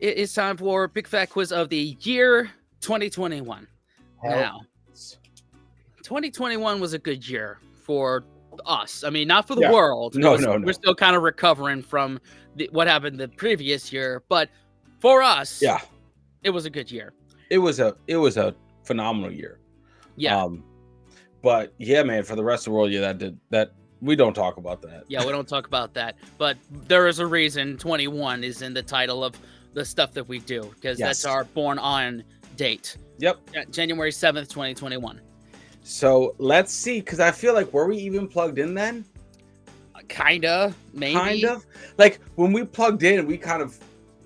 it is time for Big Fat Quiz of the year 2021. Now, 2021 was a good year for us. I mean, not for the world. No. We're still kind of recovering from what happened the previous year, but for us, it was a good year. It was a phenomenal year. Yeah. But yeah, man, for the rest of the world, that we don't talk about that. Yeah, we don't talk about that. But there is a reason 21 is in the title of the stuff that we do, because that's our born on date. Yep. January 7th, 2021. So let's see, because I feel like, were we even plugged in then? Kinda, maybe. Kind of. Like when we plugged in, we kind of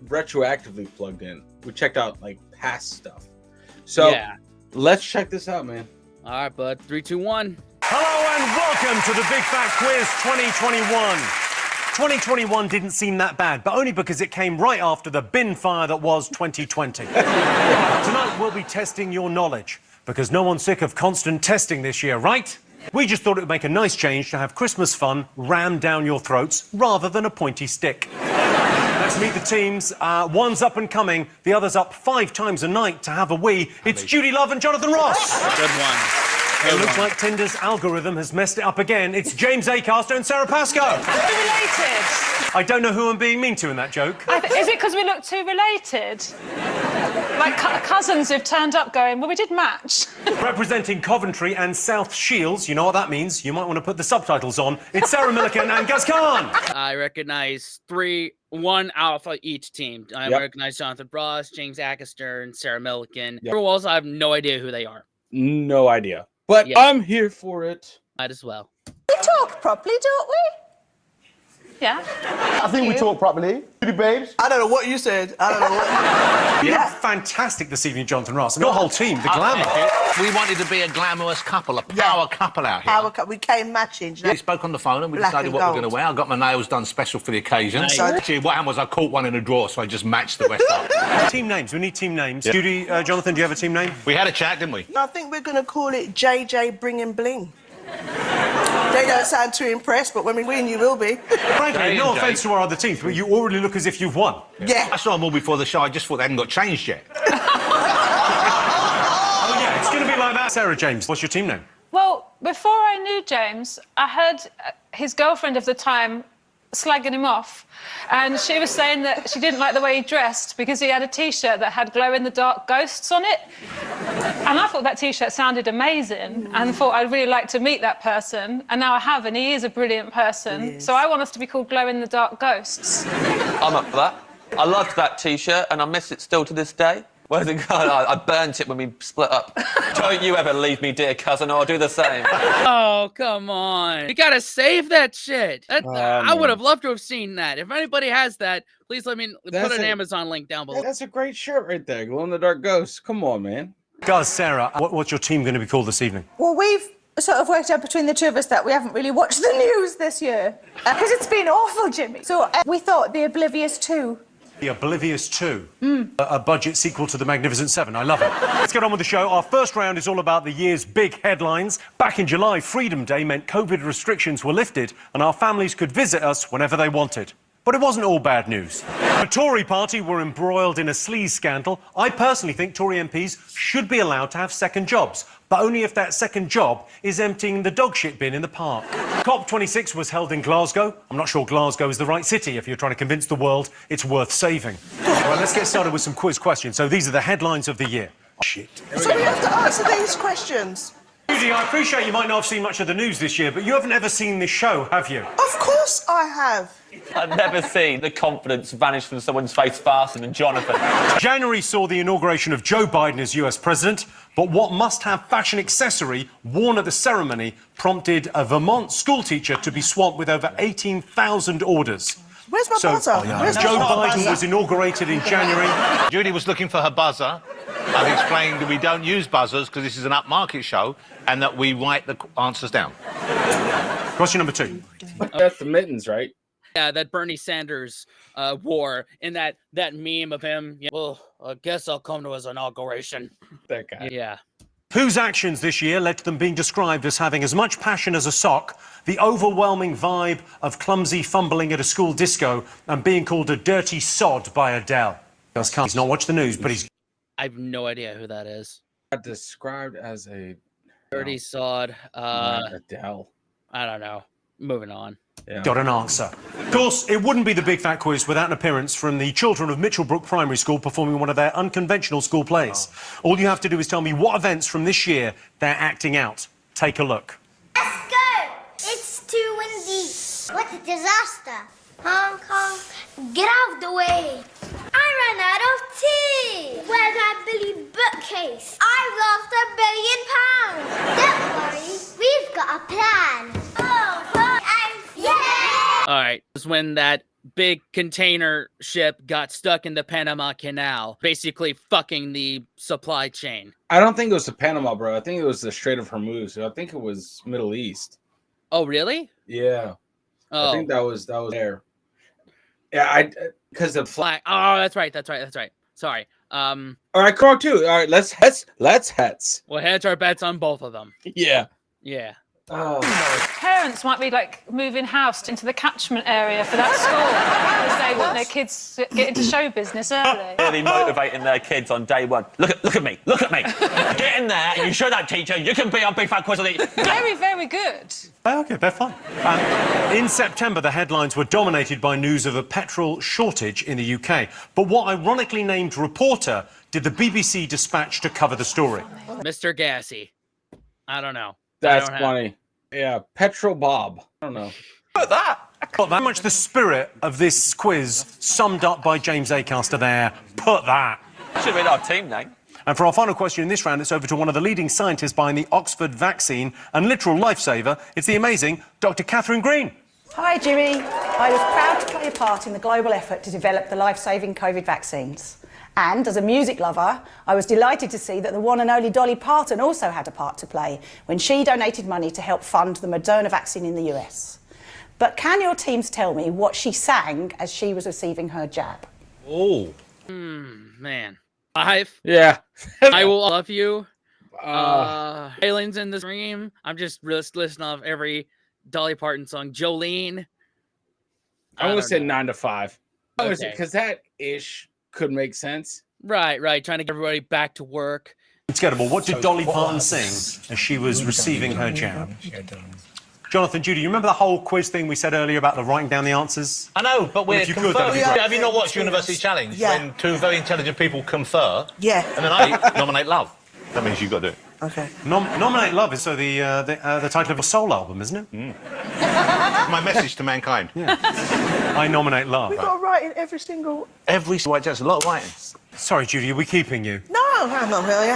retroactively plugged in. We checked out like past stuff. So let's check this out, man. All right, bud. 3, 2, 1. Hello and welcome to the Big Fat Quiz 2021. 2021 didn't seem that bad, but only because it came right after the bin fire that was 2020. Tonight we'll be testing your knowledge, because no one's sick of constant testing this year, right? We just thought it would make a nice change to have Christmas fun rammed down your throats rather than a pointy stick. Let's meet the teams. One's up and coming, the other's up 5 times a night to have a wee. It's Judy Love and Jonathan Ross. Good one. It looks like Tinder's algorithm has messed it up again. It's James Acaster and Sarah Pascoe. Are we related? I don't know who I'm being mean to in that joke. Is it because we look too related? Like cousins who've turned up going, well, we did match. Representing Coventry and South Shields, you know what that means. You might want to put the subtitles on. It's Sarah Millican and Gaz Khan. I recognize 1 out of each team. I recognize Jonathan Ross, James Acaster, and Sarah Millican. Everyone else, I have no idea who they are. No idea. But I'm here for it. Might as well. We talk properly, don't we? Yeah. I think we talk properly. Judy babes. I don't know what you said. I don't know what You look fantastic this evening, Jonathan Ross. And your whole team, the glamour. We wanted to be a glamorous couple, a power couple out here. We came matching. We spoke on the phone and we Black decided and what we're gold. going to wear. I got my nails done special for the occasion. Nice. Actually, what happened was I caught one in a drawer, so I just matched the rest up. Team names. We need team names. Judy, Jonathan, do you have a team name? We had a chat, didn't we? I think we're going to call it JJ Bringing Bling. They don't sound too impressed, but when we win, you will be. Frankly, no offence to our other teams, but you already look as if you've won. Yeah. I saw them all before the show. I just thought they hadn't got changed yet. Oh, yeah, it's going to be like that. Sarah James, what's your team name? Well, before I knew James, I heard his girlfriend of the time slagging him off. And she was saying that she didn't like the way he dressed because he had a T-shirt that had glow-in-the-dark ghosts on it. And I thought that T-shirt sounded amazing and thought I'd really like to meet that person. And now I have, and he is a brilliant person. So I want us to be called Glow-in-the-Dark Ghosts. I'm up for that. I loved that T-shirt and I miss it still to this day. Where's it gone? I burnt it when we split up. Don't you ever leave me, dear cousin, or I'll do the same. Oh, come on. You gotta save that shit. I would have loved to have seen that. If anybody has that, please let me put an Amazon link down below. That's a great shirt right there. Glow in the dark ghost. Come on, man. Guys, Sarah, what's your team going to be called this evening? Well, we've sort of worked out between the two of us that we haven't really watched the news this year. Because it's been awful, Jimmy. So we thought The Oblivious 2. The Oblivious 2. A budget sequel to The Magnificent Seven. I love it. Let's get on with the show. Our first round is all about the year's big headlines. Back in July, Freedom Day meant COVID restrictions were lifted and our families could visit us whenever they wanted. But it wasn't all bad news. The Tory party were embroiled in a sleaze scandal. I personally think Tory MPs should be allowed to have second jobs, but only if that second job is emptying the dog shit bin in the park. COP26 was held in Glasgow. I'm not sure Glasgow is the right city if you're trying to convince the world it's worth saving. Right, let's get started with some quiz questions. So these are the headlines of the year. Shit. So we have to answer these questions. Judy, I appreciate you might not have seen much of the news this year, but you haven't ever seen this show, have you? Of course I have. I've never seen the confidence vanish from someone's face faster than Jonathan. January saw the inauguration of Joe Biden as US president, but what must-have fashion accessory worn at the ceremony prompted a Vermont schoolteacher to be swamped with over 18,000 orders. Where's my buzzer? Where's Joe my Biden buzzer? was inaugurated in January. Judy was looking for her buzzer. I've explained that we don't use buzzers because this is an upmarket show and that we write the answers down. Question number 2. That's the mittens, right? Yeah, that Bernie Sanders wore in that meme of him. Yeah, well, I guess I'll come to his inauguration. That guy. Yeah. Whose actions this year led to them being described as having as much passion as a sock, the overwhelming vibe of clumsy fumbling at a school disco, and being called a dirty sod by Adele? He's not watched the news, but he's... I have no idea who that is. Described as a dirty sod. Adele. I don't know. Moving on. Yeah. Got an answer. Of course, it wouldn't be the Big Fat Quiz without an appearance from the children of Mitchellbrook Primary School performing one of their unconventional school plays. All you have to do is tell me what events from this year they're acting out. Take a look. Let's go! It's too windy. What a disaster. Hong Kong, get out of the way. I ran out of tea. Where's that Billy bookcase? I've lost £1 billion. Don't worry, we've got a plan. All right, it was when that big container ship got stuck in the Panama Canal, basically fucking the supply chain. I don't think it was the Panama, bro. I think it was the Strait of Hormuz. I think it was Middle East. Oh, really? Yeah. Oh. I think that was there. Yeah, because the flag. Oh, that's right. Sorry. All right, Carl too. All right, let's heads. We'll hedge our bets on both of them. Yeah. Yeah. Oh. Parents might be like moving house into the catchment area for that school because they want their kids to get into show business early. Really motivating their kids on day one. Look at me. Get in there and you show that teacher you can be on Big Fat Quiz of the... Very, very good. Okay, they're fine. In September, the headlines were dominated by news of a petrol shortage in the UK. But what ironically named reporter did the BBC dispatch to cover the story? Mr. Gassy. I don't know. That's funny. Yeah, Petrol Bob. I don't know. Look at that. Very much the spirit of this quiz summed up by James Acaster there. Put that. Should have been our team name. And for our final question in this round, it's over to one of the leading scientists behind the Oxford vaccine and literal lifesaver. It's the amazing Dr. Catherine Green. Hi, Jimmy. I was proud to play a part in the global effort to develop the life-saving COVID vaccines. And as a music lover, I was delighted to see that the one and only Dolly Parton also had a part to play when she donated money to help fund the Moderna vaccine in the US. But can your teams tell me what she sang as she was receiving her jab? Oh. Man. Yeah. I will love you. Aliens in the Stream. I'm just listing off every Dolly Parton song. Jolene. I'm going to say 9 to 5. Okay. Because that ish could make sense. Right. Trying to get everybody back to work. Incredible. What did Dolly Parton sing as she was receiving her jab? Jonathan, Judy, you remember the whole quiz thing we said earlier about the writing down the answers? I know, but we're conferring. Have you not watched University Challenge? Yeah. When two very intelligent people confer? Yeah. And then I nominate love. That means you've got to do it. Okay. Nominate Love is the title of a soul album, isn't it? My message to mankind. Yeah. I nominate Love. We've got to write in every single... Every white that's a lot of writing. Sorry, Judy, are we keeping you? No, I'm not really.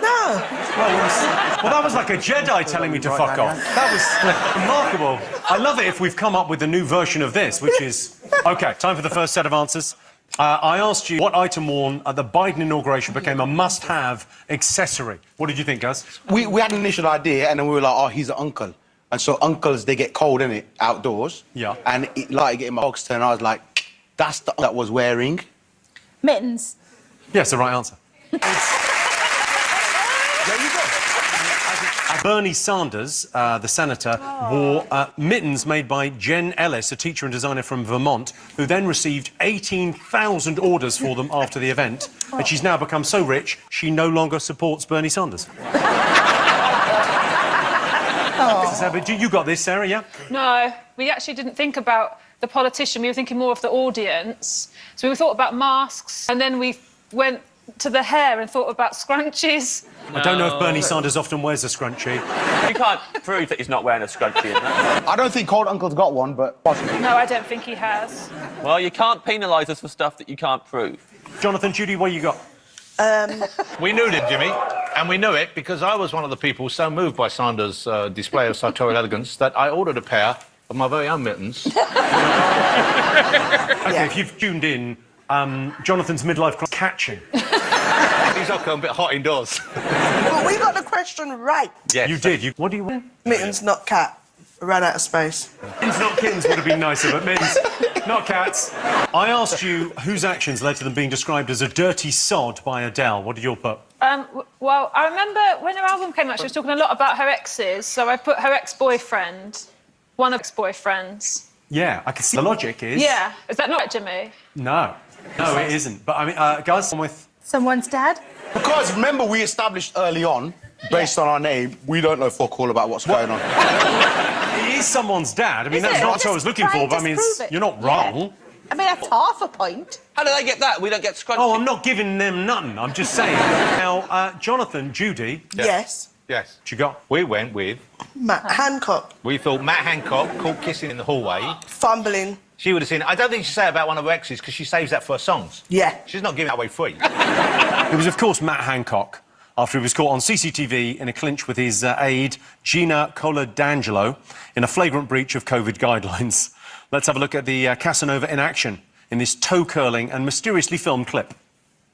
No. Well, that was like a Jedi telling me to fuck off. That was remarkable. I love it if we've come up with a new version of this, which is... OK, time for the first set of answers. I asked you what item worn at the Biden inauguration became a must-have accessory. What did you think, guys? We had an initial idea, and then we were like, oh, he's an uncle. And so uncles, they get cold, innit, outdoors. Yeah. And like getting my box turned, I was like, that's the that was wearing. Mittens. Yes, the right answer. There you go. Bernie Sanders, the senator, wore mittens made by Jen Ellis, a teacher and designer from Vermont, who then received 18,000 orders for them after the event. And she's now become so rich, she no longer supports Bernie Sanders. You got this, Sarah, yeah? No, we actually didn't think about the politician. We were thinking more of the audience. So we thought about masks, and then we went to the hair and thought about scrunchies. I don't know if Bernie Sanders often wears a scrunchie. You can't prove that he's not wearing a scrunchie, isn't it? I don't think Cold Uncle's got one, but possibly. No, I don't think he has. Well, you can't penalise us for stuff that you can't prove. Jonathan, Judy, what you got? We knew it, Jimmy, and we knew it because I was one of the people so moved by Sanders' display of sartorial elegance that I ordered a pair of my very own mittens. OK, if you've tuned in, Jonathan's midlife crisis catching. He's not going a bit hot indoors. Well, we got the question right. Yes. You did. What do you want? Mittens, not cat. Ran out of space. Mittens, not kittens would have been nicer, but mittens, not cats. I asked you whose actions led to them being described as a dirty sod by Adele. What did you put? Well, I remember when her album came out, she was talking a lot about her exes, so I put her ex-boyfriend, one of ex-boyfriends. Yeah, I can see the logic is... Yeah. Is that not right, Jimmy? No. No, it isn't. But I mean, guys, I'm with... Someone's dad? Because remember, we established early on, based on our name, we don't know fuck all about what's going on. It is someone's dad. I mean, that's not what I was looking for, but I mean, you're not wrong. I mean, that's half a point. How do they get that? We don't get scrunchy. Oh, I'm not giving them none. I'm just saying. Now, Jonathan, Judy... Yes. Yes. What you got? We went with... Matt Hancock. We thought Matt Hancock caught kissing in the hallway. Fumbling. She would have seen it. I don't think she'd say about one of her exes because she saves that for her songs. Yeah. She's not giving that away free. It was, of course, Matt Hancock, after he was caught on CCTV in a clinch with his aide, Gina Coladangelo, in a flagrant breach of COVID guidelines. Let's have a look at the Casanova in action in this toe-curling and mysteriously filmed clip.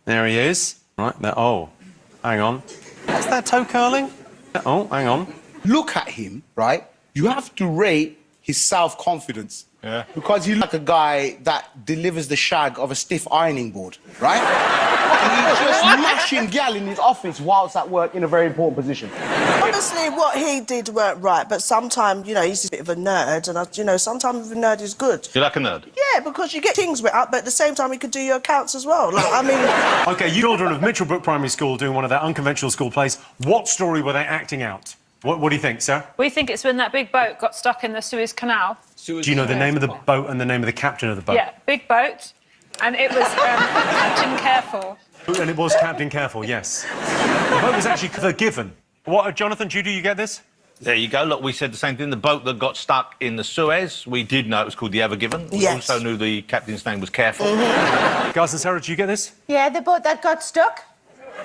There he is. Right there. Oh, hang on. What's that toe-curling? Oh, hang on. Look at him, right? You have to rate his self-confidence. Yeah. Because he's like a guy that delivers the shag of a stiff ironing board, right? And he's just mashing gal in his office whilst at work in a very important position. Obviously, what he did weren't right, but sometimes, you know, he's a bit of a nerd, and, you know, sometimes a nerd is good. You like a nerd? Yeah, because you get things writ up, but at the same time, he could do your accounts as well. Like, I mean... OK, you children of Mitchellbrook Primary School doing one of their unconventional school plays. What story were they acting out? What do you think, Sarah? We think it's when that big boat got stuck in the Suez Canal. Do you know the name of the boat and the name of the captain of the boat? Yeah, big boat, and it was Captain Careful. And it was Captain Careful, yes. The boat was actually forgiven. What, Jonathan, Judy, you get this? There you go. Look, we said the same thing. The boat that got stuck in the Suez, we did know it was called the Ever Given. We Yes. also knew the captain's name was Careful. Guys and Sarah, do you get this? Yeah, the boat that got stuck.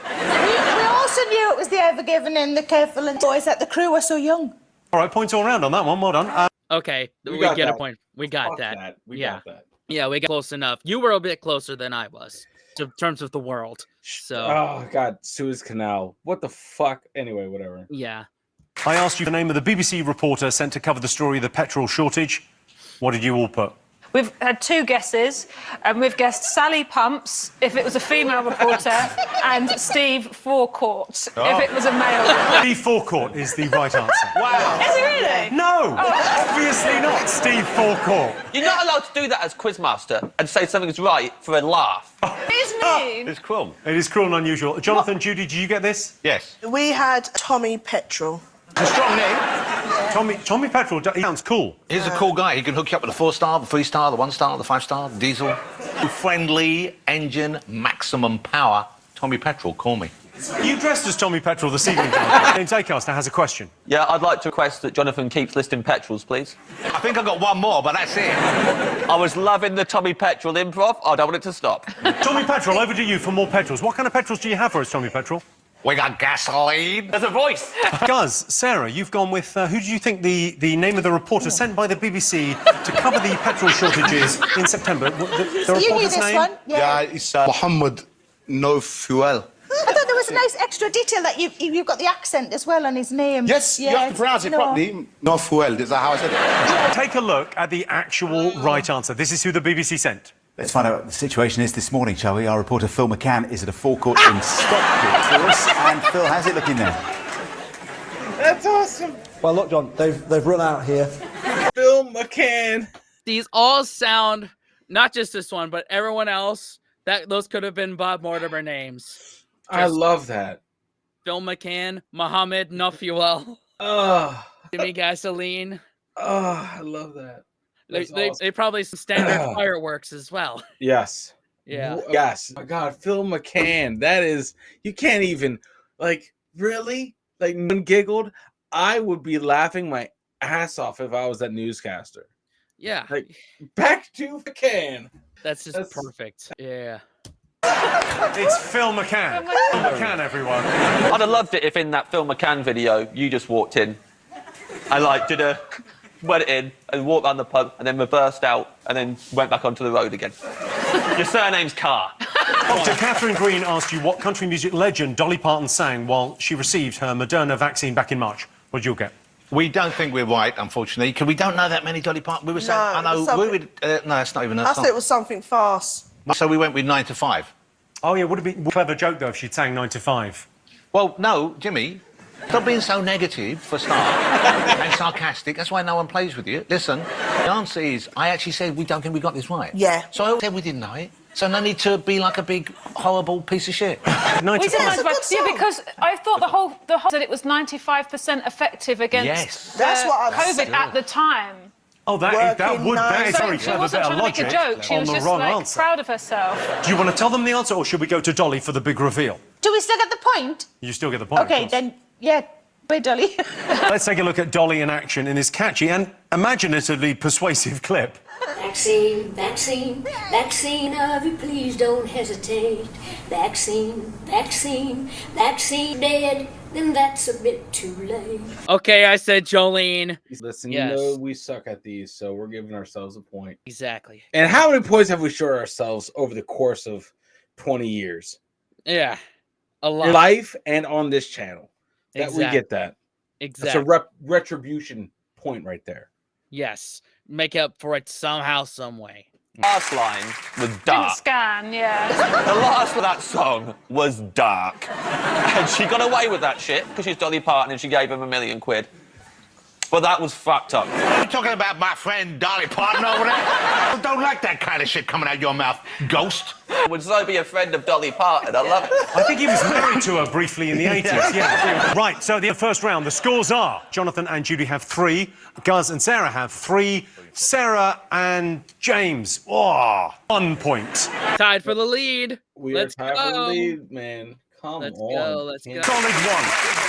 We also knew it was the Ever Given and the Careful and boys that the crew were so young. All right, points all round on that one. Well done. Okay, we got get that. a point. We got Fuck that. We yeah. got that. Yeah, we got close enough. You were a bit closer than I was, in terms of the world. So. Oh, God, Suez Canal. What the fuck? Anyway, whatever. Yeah. I asked you the name of the BBC reporter sent to cover the story of the petrol shortage. What did you all put? We've had two guesses, and we've guessed Sally Pumps, if it was a female reporter, and Steve Forecourt, if it was a male. Steve Forecourt is the right answer. Wow. Is it really? No, obviously not Steve Forecourt. You're not allowed to do that as quizmaster and say something's right for a laugh. It's mean. It's cruel. It is cruel and unusual. Jonathan, Judy, did you get this? Yes. We had Tommy Petrol. It's a strong name. Tommy Petrol, he sounds cool. He's a cool guy. He can hook you up with a 4-star, the 3-star, the 1-star, the 5-star, the diesel. Friendly, engine, maximum power. Tommy Petrol, call me. You dressed as Tommy Petrol this evening, Jonathan. James Acaster has a question. Yeah, I'd like to request that Jonathan keeps listing petrols, please. I think I got one more, but that's it. I was loving the Tommy Petrol improv. I don't want it to stop. Tommy Petrol, over to you for more petrols. What kind of petrols do you have for us, Tommy Petrol? We got gasoline. There's a voice. Guz, Sarah, you've gone with... who do you think the name of the reporter sent by the BBC to cover the petrol shortages in September? The You knew reporter's this name? one? Yeah, it's Mohammed No Fuel. I thought there was a nice extra detail that you've got the accent as well on his name. Yes, you have to pronounce it properly. No Fuel, is that how I said it? Take a look at the actual right answer. This is who the BBC sent. Let's find out what the situation is this morning, shall we? Our reporter Phil McCann is at a forecourt in Stockport for us. And Phil, how's it looking there? That's awesome. Well, look, John, they've run out here. Phil McCann. These all sound, not just this one, but everyone else, those could have been Bob Mortimer names. I love that. Phil McCann, Mohammed Nafuel, Jimmy Gasoline. Oh, I love that. They probably some standard fireworks as well. Yes. Yeah. Yes. Oh my God, Phil McCann. That is, you can't even, like, really? Like, no one giggled? I would be laughing my ass off if I was that newscaster. Yeah. Like, back to McCann. That's perfect. Yeah. It's Phil McCann. Phil McCann, everyone. I'd have loved it if in that Phil McCann video you just walked in and, like, went in and walked around the pub and then reversed out and then went back onto the road again. Your surname's Carr. Dr. Catherine Green asked you what country music legend Dolly Parton sang while she received her Moderna vaccine back in March. What did you get? We don't think we're right, unfortunately, because we don't know that many Dolly Parton. We were saying, I know, no, it's not even a I song. thought it was something fast. So we went with 9 to 5. Oh, yeah, would have been a clever joke, though, if she'd sang 9 to 5. Well, no, Jimmy, stop being so negative, for a start, and sarcastic. That's why no one plays with you. Listen, the answer is, I actually said we don't think we got this right. Yeah. So I said we didn't know it. So no need to be like a big, horrible piece of shit. 95. Yeah, because I thought the whole that it was 95% effective against That's what I COVID at the time. Oh, that is very She clever wasn't bit of trying to make logic a joke. She on was the just wrong like answer. proud of herself. Do you want to tell them the answer, or should we go to Dolly for the big reveal? Do we still get the point? You still get the point. Okay, then, yeah. Wait, Dolly. Let's take a look at Dolly in action in this catchy and imaginatively persuasive clip. Vaccine, vaccine, vaccine of you, please don't hesitate. Vaccine, vaccine, vaccine dead, then that's a bit too late. Okay, I said Jolene. Listen, Yes. you know we suck at these, so we're giving ourselves a point. Exactly. And how many points have we short ourselves over the course of 20 years? Yeah, a lot. Life and on this channel. That Exactly. we get that. Exactly. That's a retribution point right there. Yes. Make up for it somehow, some way. Last line was Didn't dark. scan, yeah. The last of that song was dark. And she got away with that shit because she's Dolly Parton and she gave him £1 million. But that was fucked up. You talking about my friend Dolly Parton over there? I don't like that kind of shit coming out your mouth, ghost. Would so be a friend of Dolly Parton. I love it. I think he was married to her briefly in the 80s, yeah. Right, so the first round, the scores are Jonathan and Judy have 3, Guz and Sarah have 3, Sarah and James, 1 point. Tied for the lead. Let's go. For the lead, man. Come Let's on. go. Let's go. Solid 1.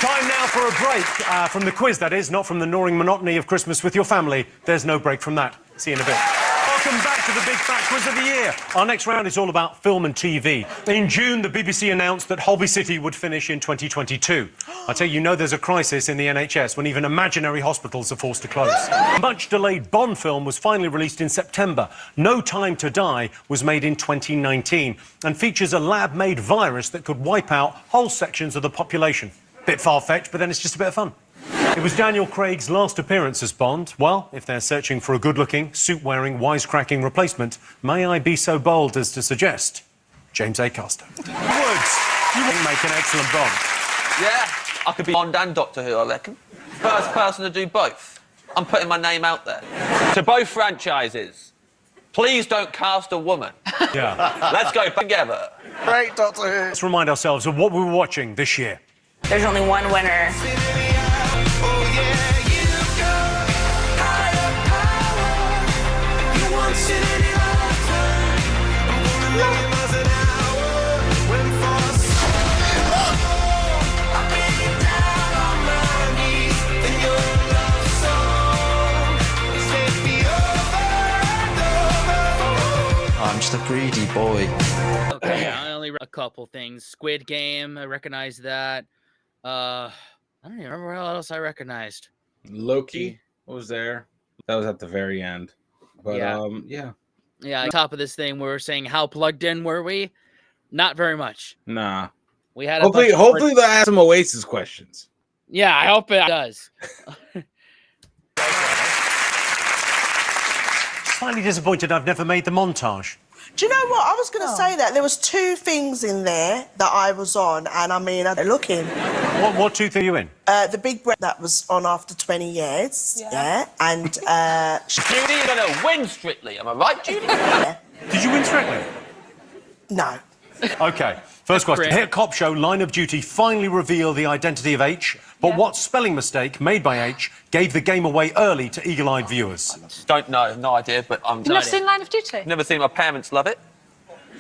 Time now for a break from the quiz, that is, not from the gnawing monotony of Christmas with your family. There's no break from that. See you in a bit. Welcome back to the Big Fat Quiz of the Year. Our next round is all about film and TV. In June, the BBC announced that Holby City would finish in 2022. I tell you, there's a crisis in the NHS when even imaginary hospitals are forced to close. A much-delayed Bond film was finally released in September. No Time to Die was made in 2019 and features a lab-made virus that could wipe out whole sections of the population. Bit far-fetched, but then it's just a bit of fun. It was Daniel Craig's last appearance as Bond. Well, if they're searching for a good-looking, suit-wearing, wisecracking replacement, may I be so bold as to suggest James Acaster. Woods, you would make an excellent Bond. Yeah, I could be Bond and Doctor Who, I reckon. First person to do both. I'm putting my name out there. To both franchises, please don't cast a woman. Yeah. Let's go together. Great Doctor Who. Let's remind ourselves of what we were watching this year. There's only one winner. I'm just a greedy boy. Okay, I only read a couple things. Squid Game, I recognize that. I don't even remember what else I recognized. Loki was there. That was at the very end. But yeah. Yeah, on top of this thing, we were saying how plugged in were we? Not very much. Nah. We had hopefully they'll ask some Oasis questions. Yeah, I hope it does. Slightly disappointed I've never made the montage. Do you know what? I was going to say that there was 2 things in there that I was on, and I mean, they're looking. What 2 things are you in? The Big Break that was on after 20 years. Yeah. And Judy, you're going to win Strictly, am I right, Judy? Did you win Strictly? No. OK, first question. Hit cop show Line of Duty finally revealed the identity of H, but what spelling mistake made by H gave the game away early to eagle-eyed viewers? Don't know, no idea, but I'm... You've never seen Line of Duty? Never seen. My parents love it.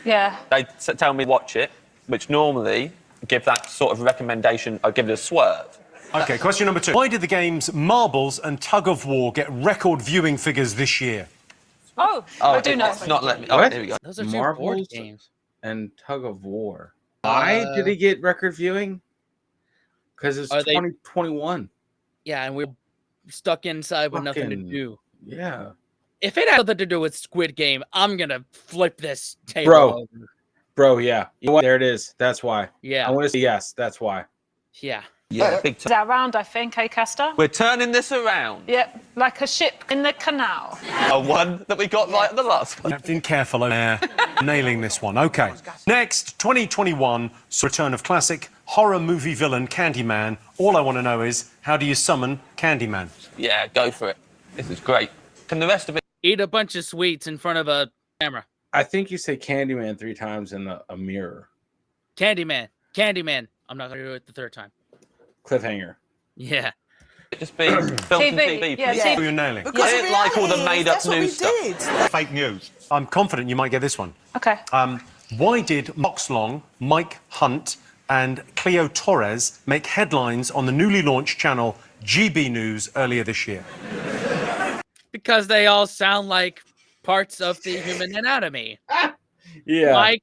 Yeah. They tell me watch it, which normally give that sort of recommendation, I give it a swerve. OK, question number 2. Why did the games Marbles and Tug of War get record viewing figures this year? I do know. It's not let me... What? here we go. Those are 2 Marbles board games. and Tug of War. Why did he get record viewing? Because it's 2021. Yeah, and we're stuck inside with nothing to do. Yeah. If it had something to do with Squid Game, I'm gonna flip this table over. Bro, yeah. You know what? There it is. That's why. Yeah. I want to say yes. That's why. Yeah. Yeah, big Is time. that round, I think, Caster? We're turning this around. Yep, like a ship in the canal. A one that we got right at the last one. Captain Careful over there, nailing this one. OK. Next, 2021, return of classic horror movie villain Candyman. All I want to know is, how do you summon Candyman? Yeah, go for it. This is great. Can the rest of it... Eat a bunch of sweets in front of a camera. I think you say Candyman 3 times in a mirror. Candyman. Candyman. I'm not gonna do it the third time. Cliffhanger. Yeah. Just be filmed TV. Yeah, TV. You're nailing. I didn't like all the made-up news stuff. Fake news. I'm confident you might get this one. Okay. Why did Moxlong, Mike Hunt, and Cleo Torres make headlines on the newly launched channel GB News earlier this year? Because they all sound like parts of the human anatomy. Yeah. Mike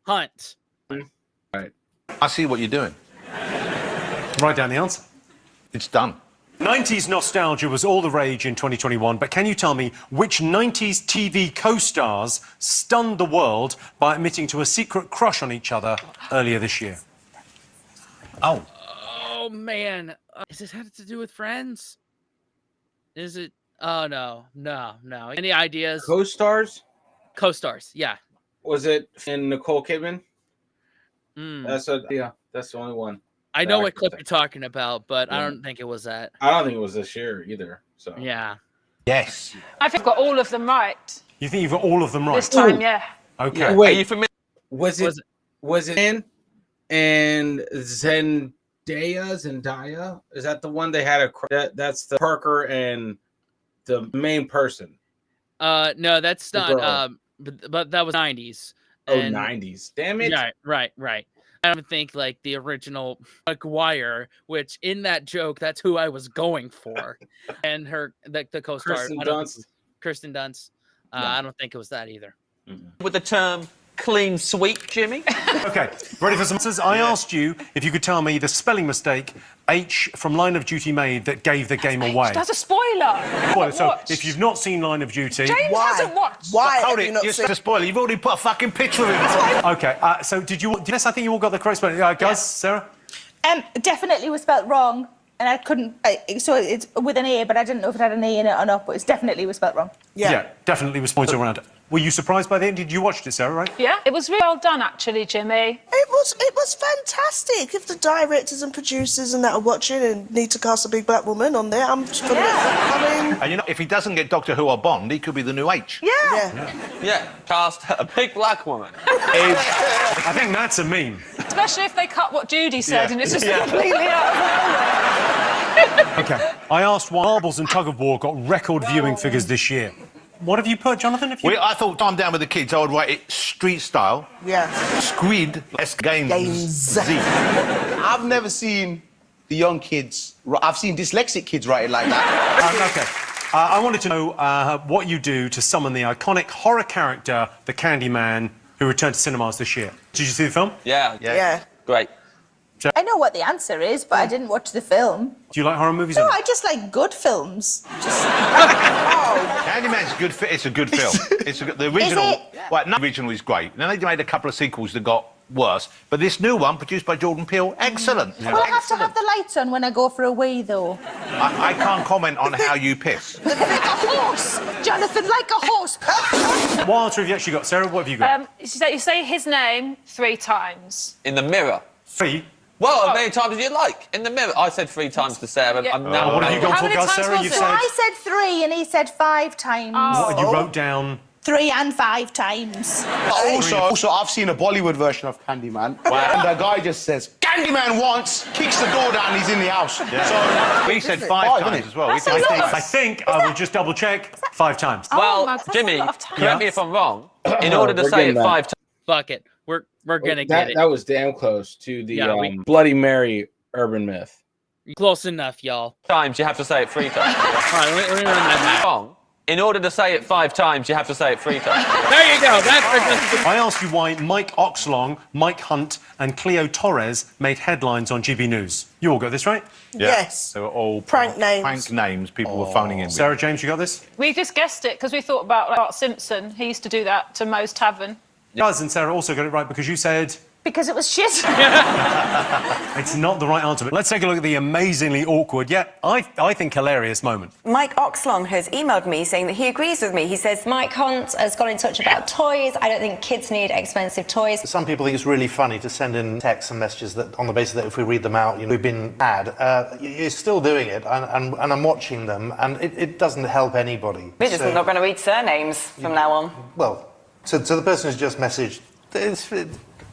Hunt. Right. I see what you're doing. Write down the answer. It's done. 90s nostalgia was all the rage in 2021, but can you tell me which 90s TV co-stars stunned the world by admitting to a secret crush on each other earlier this year? Oh, man. Is this have to do with Friends? Is it? Oh, no. Any ideas? Co-stars? Co-stars, yeah. Was it in Nicole Kidman? Mm. That's the only one. I know what clip you're talking about, but I don't think it was that. I don't think it was this year either. So yeah. Yes. I think I've got all of them right. You think you've got all of them right? This time, yeah. Okay. Yeah, wait. Are you familiar? Was it in and Zendaya? Is that the one they had that's the Parker and the main person? No, that's not. But that was 90s. And, 90s. Damn it. Yeah, right. I don't think like the original McGuire, which in that joke, that's who I was going for, and the co-star Kirsten Dunst. I don't think it was that either. With the term clean sweep, Jimmy. Okay, ready for some answers? I asked you if you could tell me the spelling mistake H from Line of Duty made that gave the game away. That's a spoiler. Well, so if you've not seen Line of Duty, James hasn't watched. Why? Hold have you it. not You're seen- a spoiler. You've already put a fucking picture in. Okay, so did you? Yes, I think you all got the correct spelling. Guys, Sarah. Definitely was spelt wrong, and I couldn't. So it's with an A, but I didn't know if it had an A in it or not. But it's definitely was spelt wrong. Yeah, definitely was pointed around. Were you surprised by the end? Did you watch it, Sarah? Right? Yeah, it was really well done, actually, Jimmy. It was fantastic. If the directors and producers and that are watching and need to cast a big black woman on there, I'm for it. I mean, And you know, if he doesn't get Doctor Who or Bond, he could be the new H. Yeah, cast a big black woman. I think that's a meme. Especially if they cut what Judy said and it's just completely out of nowhere. Okay, I asked why Marbles and Tug of War got record viewing figures this year. What have you put, Jonathan? I thought time down with the kids, I would write it street style. Yeah. Squid Games. I've never seen the young kids. I've seen dyslexic kids write it like that. Okay. I wanted to know what you do to summon the iconic horror character, the Candyman, who returned to cinemas this year. Did you see the film? Yeah. Great. I know what the answer is, but I didn't watch the film. Do you like horror movies? No, I just like good films. Candyman's good. It's a good film. The original. Well, no, the original is great. Then they made a couple of sequels that got worse. But this new one, produced by Jordan Peele, excellent. Well, I have to have the lights on when I go for a wee, though. I can't comment on how you piss. Like a horse, Jonathan, like a horse. What answer have you actually got, Sarah? What have you got? You say his name 3 times. In the mirror. 3? Well, as many times as you like. In the mirror. I said 3 times to Sarah. Yeah. I'm now. What have you gone for, guys? Sarah, So I said 3 and he said 5 times. What, you wrote down? 3 and 5 times. Also, I've seen a Bollywood version of Candyman. Wow. And the guy just says, Candyman once, kicks the door down, he's in the house. Yeah. So we said 5 times as well. I think I will just double check 5 times. Well, Jimmy, correct me if I'm wrong. In order to say it 5 times. Fuck it. We're gonna get it. That was damn close to the Bloody Mary urban myth. Close enough, y'all. Times you have to say it 3 times. All right, let me run that back. Wrong. In order to say it 5 times, you have to say it 3 times. There you go. I asked you why Mike Oxlong, Mike Hunt, and Cleo Torres made headlines on GB News. You all got this right? Yeah. Yes. They were all Prank names. Prank names people were phoning in. Sarah, James, you got this? We just guessed it because we thought about Bart Simpson. He used to do that to Moe's Tavern. Guys and Sarah also got it right because you said... Because it was shit. It's not the right answer, but let's take a look at the amazingly awkward, yet I think hilarious moment. Mike Oxlong has emailed me saying that he agrees with me. He says, Mike Hunt has got in touch about toys. I don't think kids need expensive toys. Some people think it's really funny to send in texts and messages that, on the basis that if we read them out, we've been had. You're still doing it, and I'm watching them, and it doesn't help anybody. We're just not going to read surnames from now on. Well, So the person who's just messaged,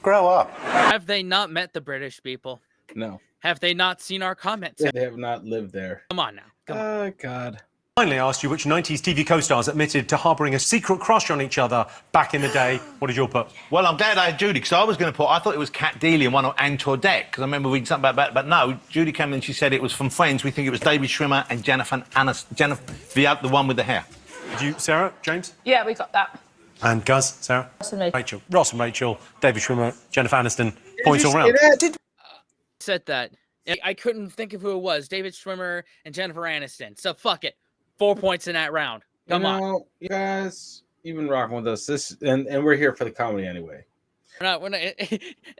grow up. Have they not met the British people? No. Have they not seen our comments? They have not lived there. Come on now. Come on. Oh, God. Finally asked you which 90s TV co-stars admitted to harbouring a secret crush on each other back in the day. What did you put? Well, I'm glad I had Judy, because I was going to I thought it was Kat Deely and one of Anne Toadette, because I remember reading something about that, but no, Judy came in and she said it was from Friends. We think it was David Schwimmer and Jennifer Aniston, the one with the hair. Did you, Sarah, James? Yeah, we got that. And Guz, Sarah? Ross and Rachel. Rachel. Ross and Rachel, David Schwimmer, Jennifer Aniston, points all round. Said that. I couldn't think of who it was. David Schwimmer and Jennifer Aniston. So fuck it. 4 points in that round. Come on. You guys, you've been rocking with us. And we're here for the comedy anyway. We're not,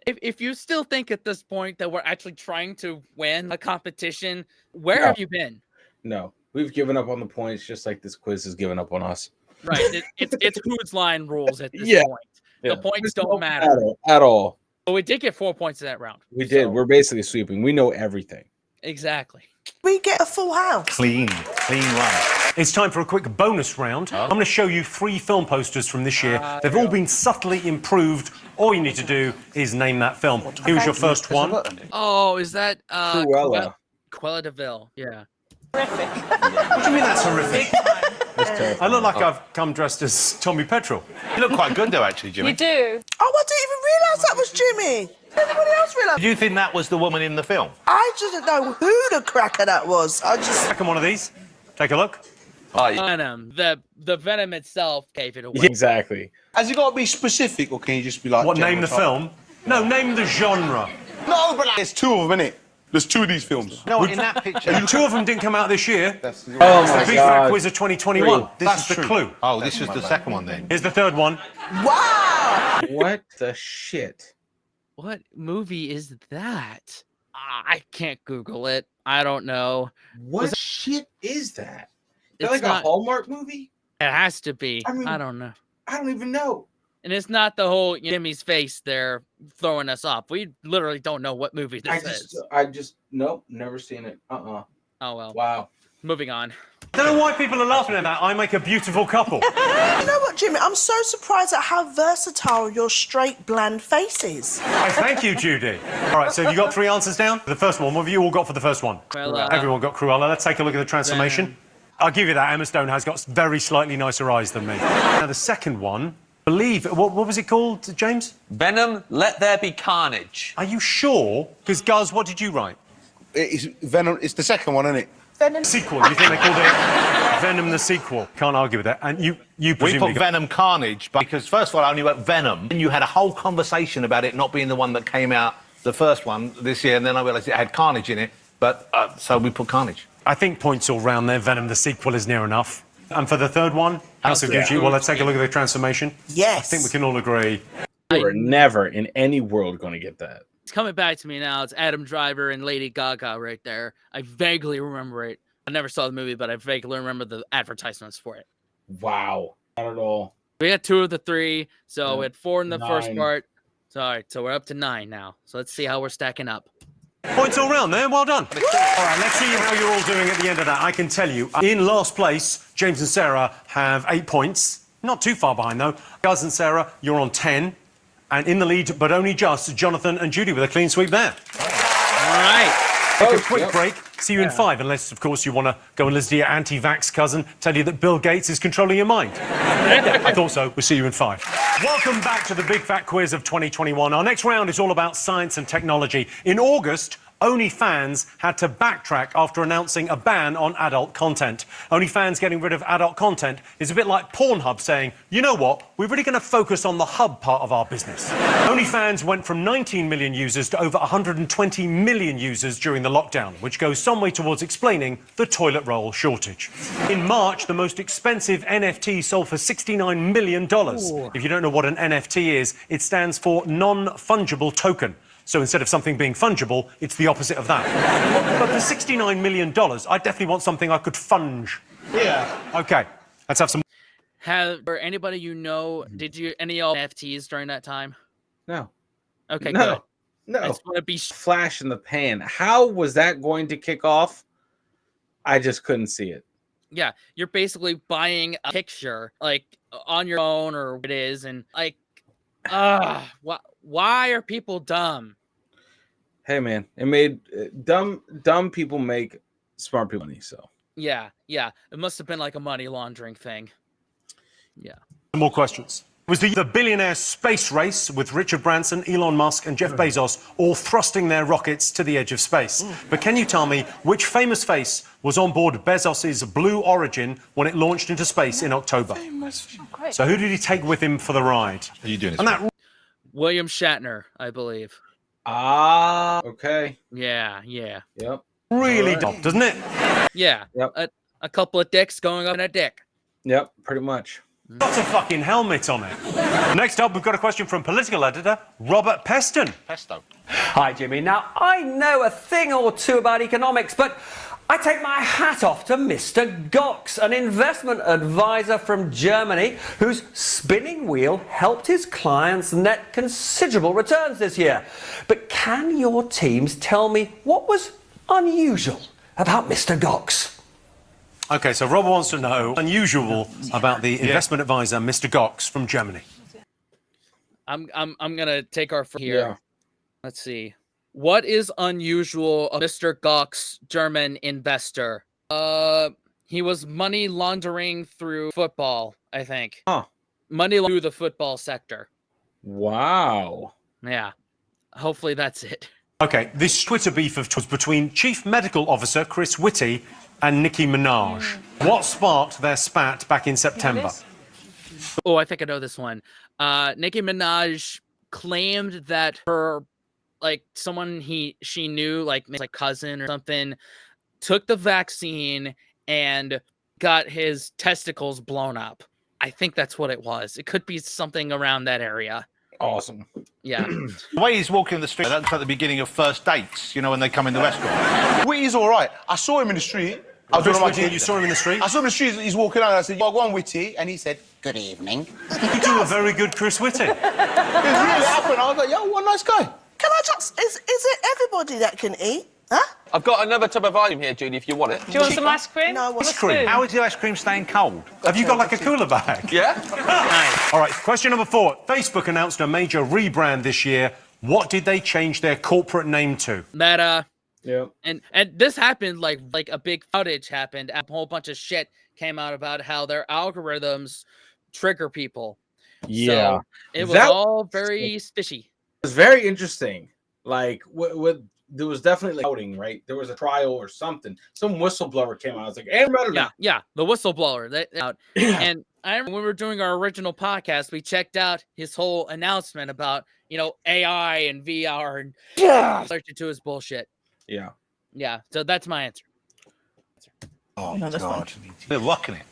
if you still think at this point that we're actually trying to win a competition, where have you been? No. We've given up on the points just like this quiz has given up on us. Right. It's whose line rules at this point. Yeah. The points don't matter at all. But we did get 4 points in that round. We did. We're basically sweeping. We know everything. Exactly. We get a full house. Clean run. It's time for a quick bonus round. I'm going to show you 3 film posters from this year. They've all been subtly improved. All you need to do is name that film. Here's your first one. Oh, is that Cruella? Cruella de Vil. Yeah. What do you mean that's horrific? I look like I've come dressed as Tommy Petrol. You look quite good, though, actually, Jimmy. You do. Oh, I didn't even realise that was Jimmy. Anybody else realise? Did you think that was the woman in the film? I didn't know who the cracker that was. Second one of these. Take a look. Venom. The Venom itself gave it away. Exactly. Has it got to be specific, or can you just be like... What, name the film? No, name the genre. No, but there's 2 of them, innit? There's 2 of these films. No, in that picture... 2 of them didn't come out this year. Oh, my my Big God. Fat Quiz of 2021. That's the clue. Oh, this was the second one, then. Here's the third one. Wow! What the shit? What movie is that? I can't Google it. I don't know. What shit is that? Is It's that like not- a Hallmark movie? It has to be. I mean- I don't know. I don't even know. And it's not the whole Jimmy's face there throwing us off. We literally don't know what movie this is. Nope, never seen it. Oh, well. Wow. Moving on. I don't know why people are laughing at that. I make a beautiful couple. You know what, Jimmy? I'm so surprised at how versatile your straight, bland face is. Thank you, Judy. All right, so have you got 3 answers down? The first one, what have you all got for the first one? Cruella. Everyone got Cruella. Let's take a look at the transformation. I'll give you that. Emma Stone has got very slightly nicer eyes than me. Now, the second one, what was it called, James? Venom, Let There Be Carnage. Are you sure? Because, Guz, what did you write? It's Venom. It's the second one, isn't it? Venom. Sequel. You think they called it Venom the sequel? Can't argue with that. And you We presumably put Venom Carnage, because first of all, I only wrote Venom, and you had a whole conversation about it not being the one that came out, the first one this year, and then I realised it had Carnage in it, but so we put Carnage. I think points all round there. Venom the sequel is near enough. And for the third one, House of Gucci. Well, let's take a look at the transformation. Yes. I think we can all agree. You are never in any world going to get that. It's coming back to me now. It's Adam Driver and Lady Gaga right there. I vaguely remember it. I never saw the movie, but I vaguely remember the advertisements for it. Wow. Not at all. We got 2 of the 3, so we had 4 in the first 9. part. So, all right, so we're up to 9 now. So let's see how we're stacking up. Points all round there. Well done. All right, let's see how you're all doing at the end of that. I can tell you, in last place, James and Sarah have 8 points. Not too far behind, though. Guz and Sarah, you're on 10. And in the lead, but only just, Jonathan and Judy with a clean sweep there. All right. Take a quick break. See you in 5, unless, of course, you want to go and listen to your anti-vax cousin tell you that Bill Gates is controlling your mind. I thought so. We'll see you in 5. Welcome back to the Big Fat Quiz of 2021. Our next round is all about science and technology. In August, OnlyFans had to backtrack after announcing a ban on adult content. OnlyFans getting rid of adult content is a bit like Pornhub saying, you know what, we're really going to focus on the hub part of our business. OnlyFans went from 19 million users to over 120 million users during the lockdown, which goes some way towards explaining the toilet roll shortage. In March, the most expensive NFT sold for $69 million. If you don't know what an NFT is, it stands for non-fungible token. So instead of something being fungible, it's the opposite of that. But for $69 million, I definitely want something I could funge. Yeah. Okay, let's have some... Or anybody you know, did you any NFTs during that time? No. Okay, No. good. No. I just want to be Flash in the pan. How was that going to kick off? I just couldn't see it. Yeah, you're basically buying a picture, like, on your phone or what it is, and, like, why are people dumb? Hey, man, it made dumb people make smart people money, so. Yeah, it must have been like a money laundering thing. Yeah. More questions. It was the billionaire space race with Richard Branson, Elon Musk and Jeff Bezos all thrusting their rockets to the edge of space. But can you tell me which famous face was on board Bezos's Blue Origin when it launched into space in October? So who did he take with him for the ride? Are you doing this? William Shatner, I believe. Okay. Yeah. Yep. Really dumb, doesn't it? Yeah. Yep. A couple of dicks going up in a dick. Yep, pretty much. Got a fucking helmet on it. Next up, we've got a question from political editor Robert Peston. Pesto. Hi, Jimmy. Now, I know a thing or two about economics, but I take my hat off to Mr. Gox, an investment advisor from Germany whose spinning wheel helped his clients net considerable returns this year. But can your teams tell me what was unusual about Mr. Gox? Okay, so Robert wants to know unusual about the investment advisor, Mr. Gox from Germany. I'm gonna take our here. Yeah. Let's see. What is unusual of Mr. Gox, German investor? He was money laundering through football, I think. Money through the football sector. Wow. Yeah. Hopefully that's it. Okay, this Twitter beef was between Chief Medical Officer Chris Whitty and Nicki Minaj. What sparked their spat back in September? Oh, I think I know this one. Nicki Minaj claimed that her, like, someone she knew, like cousin or something, took the vaccine and got his testicles blown up. I think that's what it was. It could be something around that area. Awesome. Yeah. The way he's walking the street, that's at the beginning of first dates, you know, when they come in the restaurant. Whitty's all right. I saw him in the street. I was Chris with my Whitty, kids. you saw him in the street? I saw him in the street. He's walking out. And I said, "Well, go on, Whitty," and he said, "Good evening." You do a very good Chris Whitty. It really happened. I was like, "Yo, what a nice guy." Can I just... Is it everybody that can eat? Huh? I've got another tub of volume here, Judy, if you want it. Do you want some ice cream? No, I want Ice cream? How is your ice cream staying cold? Have you got like a cooler bag? Yeah? All right, question number 4. Facebook announced a major rebrand this year. What did they change their corporate name to? Meta. Yeah. And this happened like a big outage happened. A whole bunch of shit came out about how their algorithms trigger people. Yeah. So it was all very fishy. It was very interesting. Like, there was definitely outing, right? There was a trial or something. Some whistleblower came out. I was like, Yeah, the whistleblower. And I remember when we were doing our original podcast, we checked out his whole announcement about, AI and VR and searched into his bullshit. Yeah. Yeah, so that's my answer. Oh, God. They're rocking it.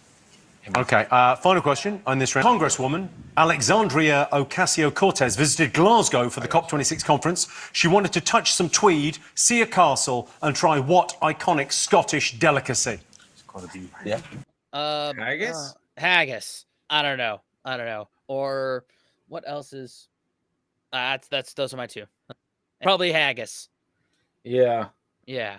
Okay, final question on this round. Congresswoman Alexandria Ocasio-Cortez visited Glasgow for the COP26 conference. She wanted to touch some tweed, see a castle, and try what iconic Scottish delicacy? It's got to be... Yeah. Haggis? Haggis. I don't know. Or what else is... those are my two. Probably haggis. Yeah. Yeah.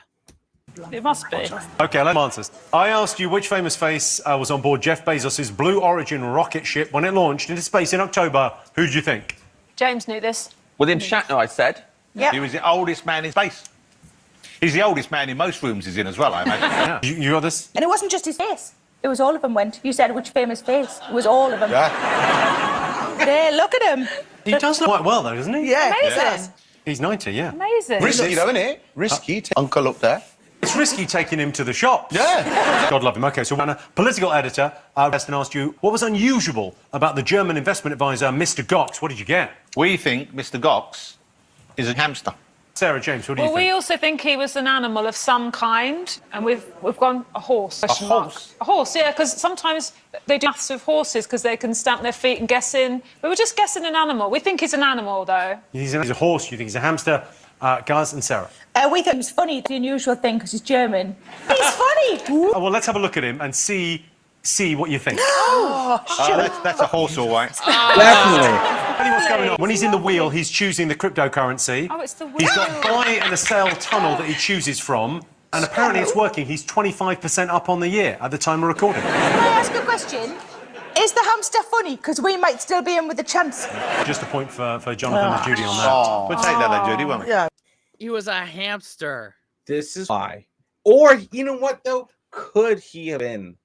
It must be. Okay, let's answers. I asked you which famous face was on board Jeff Bezos' Blue Origin rocket ship when it launched into space in October. Who did you think? James knew this. William Shatner, I said. Yep. He was the oldest man in space. He's the oldest man in most rooms he's in as well, I imagine. Yeah. You got this? And it wasn't just his face. It was all of them went. You said which famous face. It was all of them. Yeah. There, look at him. He does look quite well, though, doesn't he? Yeah. Amazing. He's 90, yeah. Amazing. Risky, though, isn't it? Risky. Uncle up there. It's risky taking him to the shops. Yeah. God love him. Okay, so a political editor, Weston asked you, what was unusual about the German investment advisor, Mr. Gox? What did you get? We think Mr. Gox is a hamster. Sarah James, what do you Well, think? we also think he was an animal of some kind, and we've gone a horse. A horse? A horse, yeah, because sometimes they do maths with horses because they can stamp their feet and guess in. We were just guessing an animal. We think he's an animal, though. He's a horse, you think he's a hamster. Gaz and Sarah. We thought it was funny, the unusual thing, because he's German. He's funny! Oh, well, let's have a look at him and see what you think. That's a horse, all right. Definitely. Tell you what's going on. When he's in the wheel, he's choosing the cryptocurrency. Oh, it's the wheel. He's got buy and a sell tunnel that he chooses from. And apparently it's working. He's 25% up on the year at the time of recording. Can I ask a question? Is the hamster funny? Because we might still be in with a chance. Just a point for Jonathan and Judy on that. We'll take that then, Judy, won't we? Yeah. He was a hamster. This is why. Or, you know what, though? Could he have been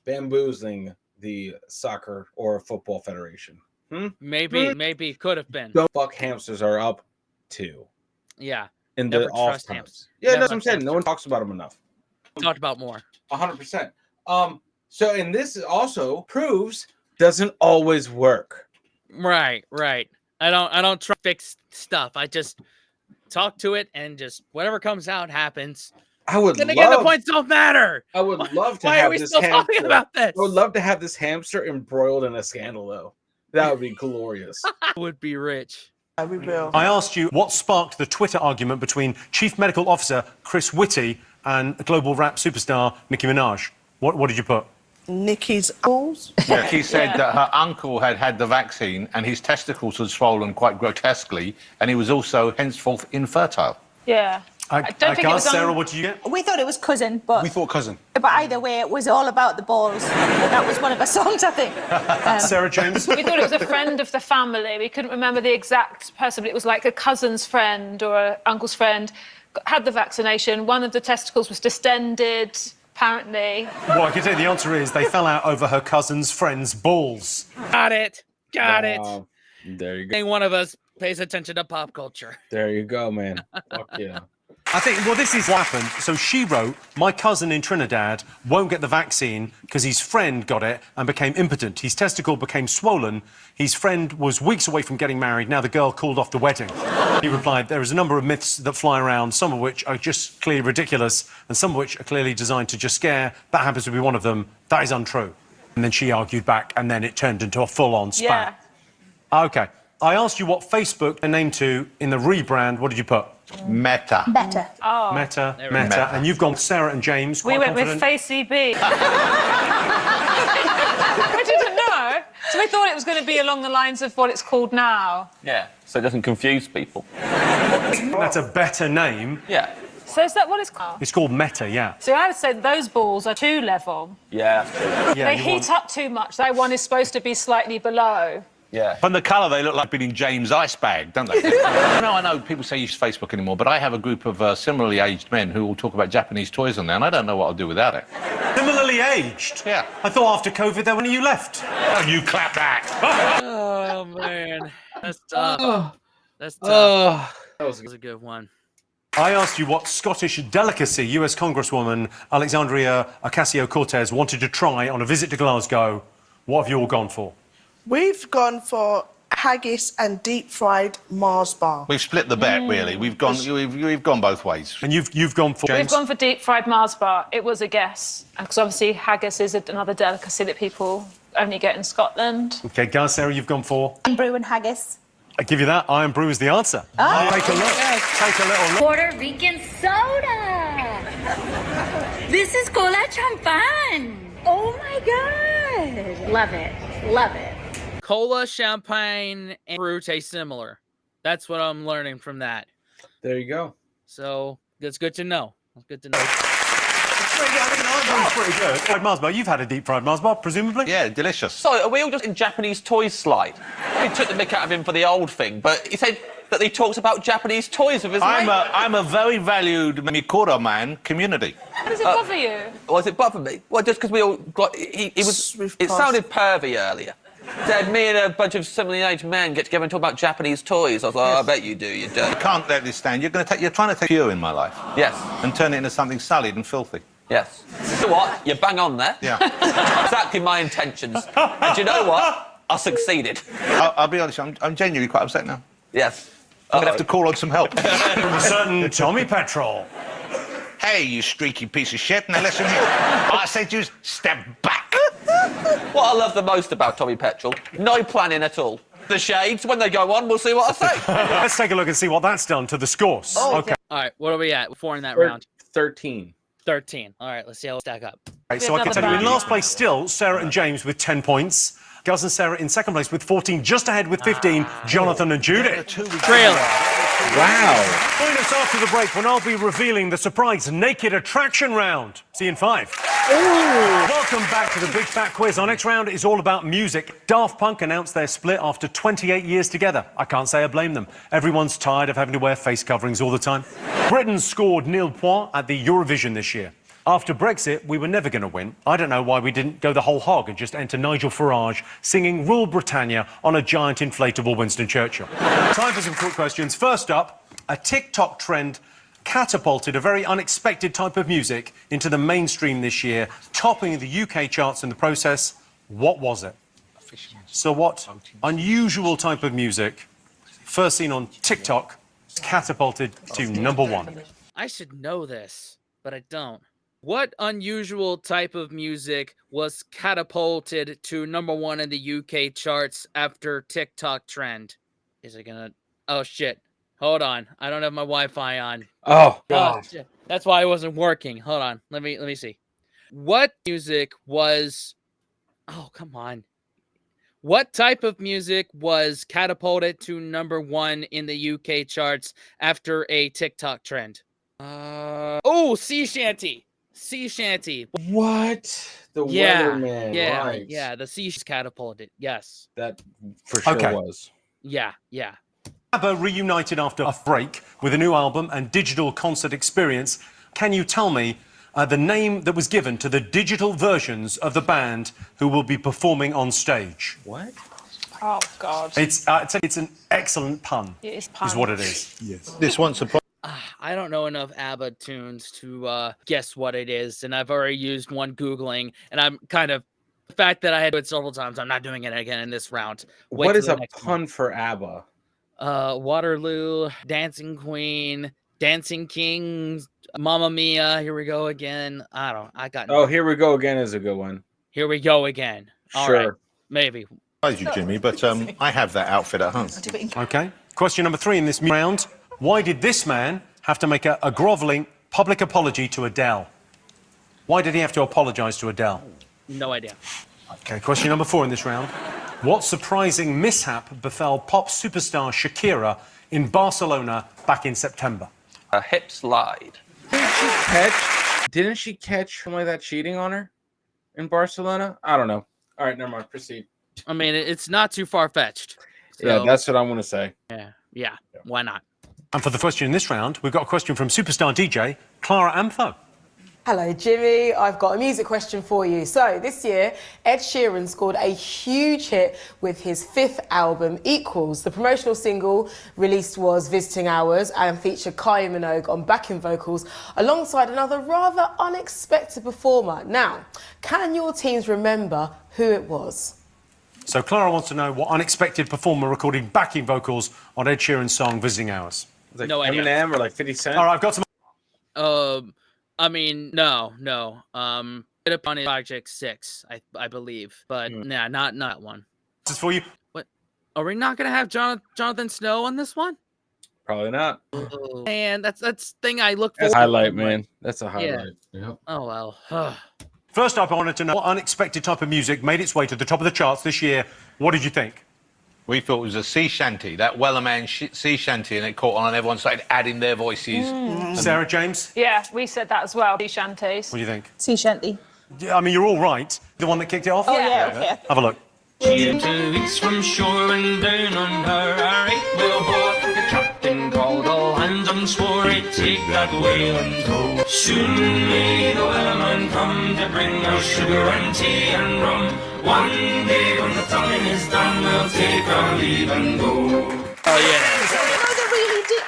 bamboozling the soccer or football federation? Maybe could have been. Don't fuck hamsters are up too. Yeah. In Never the off trust times. hamsters. Yeah, Never that's what I'm saying. trust No one talks about them enough. Talked about more. 100%. So, and this also proves doesn't always work. Right. I don't try to fix stuff. I just talk to it and just whatever comes out happens. I would then love. again, the points don't matter. I would love to Why have are we this still hamster. talking about this? I would love to have this hamster embroiled in a scandal, though. That would be glorious. Would be rich. We will. I asked you what sparked the Twitter argument between Chief Medical Officer Chris Whitty and global rap superstar Nicki Minaj. What did you put? Nicki's balls. Yeah, she said that her uncle had had the vaccine and his testicles had swollen quite grotesquely, and he was also henceforth infertile. Yeah. I don't think it was Sarah, on- what did you get? We thought it was cousin, but We thought cousin. but either way, it was all about the balls. That was one of her songs, I think. Sarah James? We thought it was a friend of the family. We couldn't remember the exact person, but it was like a cousin's friend or an uncle's friend. Had the vaccination. One of the testicles was distended, apparently. Well, I can tell you the answer is they fell out over her cousin's friend's balls. Got it. There you go. One of us pays attention to pop culture. There you go, man. Fuck yeah. I think, well, this is what happened. So she wrote, my cousin in Trinidad won't get the vaccine because his friend got it and became impotent. His testicle became swollen. His friend was weeks away from getting married. Now the girl called off the wedding. He replied, there is a number of myths that fly around, some of which are just clearly ridiculous and some of which are clearly designed to just scare. That happens to be one of them. That is untrue. And then she argued back and then it turned into a full-on spat. Yeah. OK. I asked you what Facebook are named to in the rebrand. What did you put? Meta. Better. Oh. Meta. There we go. Meta. And you've gone with Sarah and James. We quite went with confident. Facey B. We didn't know. So we thought it was going to be along the lines of what it's called now. Yeah, so it doesn't confuse people. That's a better name. Yeah. So is that what it's called? It's called Meta, yeah. So I would say those balls are too level. Yeah, that's true. Yeah, They you heat want- up too much. That one is supposed to be slightly below. Yeah. From the colour, they look like being in James' ice bag, don't they? I know people say use Facebook anymore, but I have a group of similarly aged men who will talk about Japanese toys on there, and I don't know what I'll do without it. Similarly aged? Yeah. I thought after COVID, then when you left. Oh, you clap back. Oh man, that's tough. That's tough. That was a good one. I asked you what Scottish delicacy US Congresswoman Alexandria Ocasio-Cortez wanted to try on a visit to Glasgow. What have you all gone for? We've gone for haggis and deep-fried Mars bar. We've split the bet, really. We've gone both ways. And you've gone for We've James? gone for deep-fried Mars bar. It was a guess. Because obviously haggis is another delicacy that people only get in Scotland. OK, guys, Sarah, you've gone for? Brew and haggis. I give you that. Iron Brew is the answer. Take a look. Take a little look. Puerto Rican soda. This is cola champagne. Oh my God. Love it. Love it. Cola, champagne, and brew taste similar. That's what I'm learning from that. There you go. So that's good to know. That's good to know. That's pretty good. Fried Mars bar. You've had a deep fried Mars bar, presumably? Yeah, delicious. So, are we all just in Japanese toys slide? We took the mick out of him for the old thing, but he said that he talks about Japanese toys with his mate. I'm a very valued Mikuro man community. How does it bother you? Was it bother me? Well, just because we all got... It sounded pervy earlier. Said me and a bunch of similarly aged men get together and talk about Japanese toys. I was like, I bet you do, you do. You can't let this stand. You're trying to take pure in my life. Yes. And turn it into something sullied and filthy. Yes. You know what? You bang on there. Yeah. Exactly my intentions. And you know what? I succeeded. I'll be honest, I'm genuinely quite upset now. Yes. I'm going to have to call on some help. From a certain Tommy Petrol. Hey, you streaky piece of shit. Now listen here. I said you step back. What I love the most about Tommy Petrol, no planning at all. The shades, when they go on, we'll see what I say. Let's take a look and see what that's done to the scores. OK. All right, what are we at? 4 in that round. 13. 13. All right, let's see how we stack up. Right, so I can tell you in last place still, Sarah and James with 10 points. Guz and Sarah in second place with 14, just ahead with 15, Jonathan and Judith. Trailer. Wow. Join us after the break when I'll be revealing the surprise naked attraction round. See you in 5. Welcome back to the Big Fat Quiz. Our next round is all about music. Daft Punk announced their split after 28 years together. I can't say I blame them. Everyone's tired of having to wear face coverings all the time. Britain scored nil point at the Eurovision this year. After Brexit, we were never going to win. I don't know why we didn't go the whole hog and just enter Nigel Farage singing Rule Britannia on a giant inflatable Winston Churchill. Time for some quick questions. First up, a TikTok trend catapulted a very unexpected type of music into the mainstream this year, topping the UK charts in the process. What was it? So what unusual type of music, first seen on TikTok, catapulted to #1? I should know this, but I don't. What unusual type of music was catapulted to #1 in the UK charts after TikTok trend? Is it gonna... Oh, shit. Hold on. I don't have my Wi-Fi on. Oh, God. Oh, that's why it wasn't working. Hold on. Let me see. What music was... Oh, come on. What type of music was catapulted to #1 in the UK charts after a TikTok trend? Oh, sea shanty. Sea shanty. What? The Weatherman, yeah, right. Yeah, the sea catapulted. Yes. That for sure was. Yeah. ABBA reunited after a break with a new album and digital concert experience. Can you tell me the name that was given to the digital versions of the band who will be performing on stage? What? Oh, God. It's an excellent pun. It is pun. Is what it is. Yes. This one's a I don't know enough ABBA tunes to guess what it is, and I've already used one Googling, and I'm kind of... The fact that I had to do it several times, I'm not doing it again in this round. What is a pun for ABBA? Waterloo, Dancing Queen, Dancing Kings, Mamma Mia, Here We Go Again. I got... Oh, Here We Go Again is a good one. Here We Go Again. All right, maybe. Surprise you, Jimmy, but I have that outfit at home. Okay. Question number 3 in this round. Why did this man have to make a grovelling public apology to Adele? Why did he have to apologise to Adele? No idea. Okay, question number 4 in this round. What surprising mishap befell pop superstar Shakira in Barcelona back in September? A hip slide. Didn't she catch somebody that cheating on her in Barcelona? I don't know. All right, never mind. Proceed. I mean, it's not too far-fetched. So, yeah, that's what I want to say. Yeah. Why not? And for the question in this round, we've got a question from superstar DJ Clara Amtho. Hello, Jimmy. I've got a music question for you. So, this year, Ed Sheeran scored a huge hit with his 5th album, Equals. The promotional single released was Visiting Hours and featured Kylie Minogue on backing vocals alongside another rather unexpected performer. Now, can your teams remember who it was? So, Clara wants to know what unexpected performer recorded backing vocals on Ed Sheeran's song Visiting Hours. Like no idea. Eminem or like 50 Cent? All right, I've got some... I mean, no. It upon Project 6, I believe, but not one. This is for you. What? Are we not gonna have Jonathan Snow on this one? Probably not. Oh, man, that's thing I look for. That's a highlight, man. That's a highlight. Yeah. Oh well. First up, I wanted to know what unexpected type of music made its way to the top of the charts this year. What did you think? We thought it was a sea shanty, that Wellerman sea shanty, and it caught on and everyone started adding their voices. Sarah, James? Yeah, we said that as well. Sea shanties. What do you think? Sea shanty. Yeah, I mean, you're all right. The one that kicked it off? Oh, yeah, okay. Have a look. 2 weeks from shore and down on her a right-whale boat. The captain called all hands and swore he'd take that whale in tow. Soon may the Wellerman come to bring us sugar and tea and rum. One day when the tonguing is done, we'll take our leave and go. Oh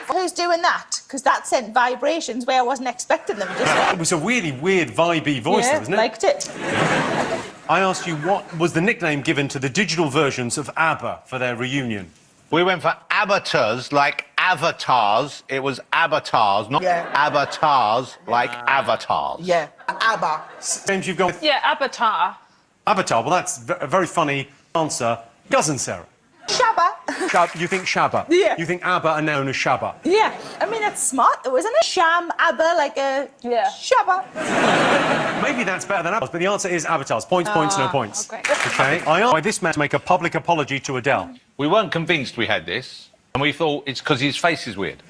yeah. Who's doing that? Because that sent vibrations where I wasn't expecting them. It was a really weird, vibey voice, yeah, wasn't it? Liked it. I asked you what was the nickname given to the digital versions of ABBA for their reunion. We went for avatars, like avatars. It was avatars, not avatars, like avatars. Yeah, ABBA. James, you've gone with... Yeah, Avatar. Avatar. Well, that's a very funny answer. Doesn't Sarah? Shabba. You think Shabba? Yeah. You think ABBA are known as Shabba? Yeah. I mean, it's smart though, isn't it? Sham, ABBA, like a Shabba. Maybe that's better than ABBA, but the answer is avatars. Points, no points. Okay. Okay. I asked why this man to make a public apology to Adele. We weren't convinced we had this, And we thought it's because his face is weird.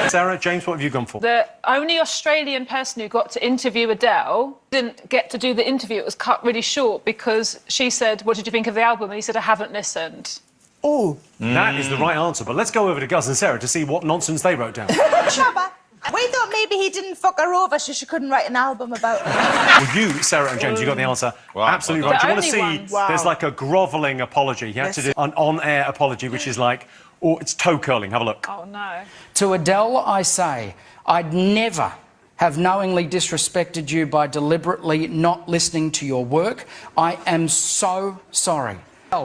Sarah, James, what have you gone for? The only Australian person who got to interview Adele didn't get to do the interview. It was cut really short because she said, "What did you think of the album?" And he said, "I haven't listened." Oh. That is the right answer, but let's go over to Guz and Sarah to see what nonsense they wrote down. Shabba. We thought maybe he didn't fuck her over so she couldn't write an album about it. Well, you, Sarah and James, you got the answer absolutely right. Do you want to see? Wow. There's like a grovelling apology. He had to do an on-air apology, which is like, oh, it's toe curling. Have a look. Oh no. To Adele, I say, I'd never have knowingly disrespected you by deliberately not listening to your work. I am so sorry.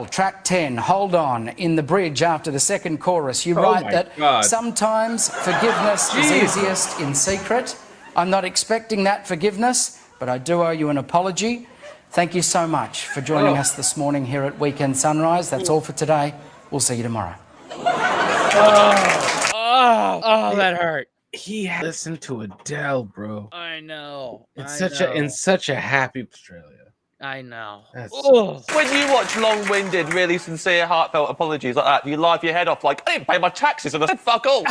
Track 10, Hold On, in the bridge after the second chorus, you write that sometimes forgiveness is easiest in secret. I'm not expecting that forgiveness, but I do owe you an apology. Thank you so much for joining us this morning here at Weekend Sunrise. That's all for today. We'll see you tomorrow. Oh, that hurt. He listened to Adele, bro. I know. In such a happy Australia. I know. When you watch long-winded, really sincere, heartfelt apologies like that, you laugh your head off like, I didn't pay my taxes and I said fuck all. 2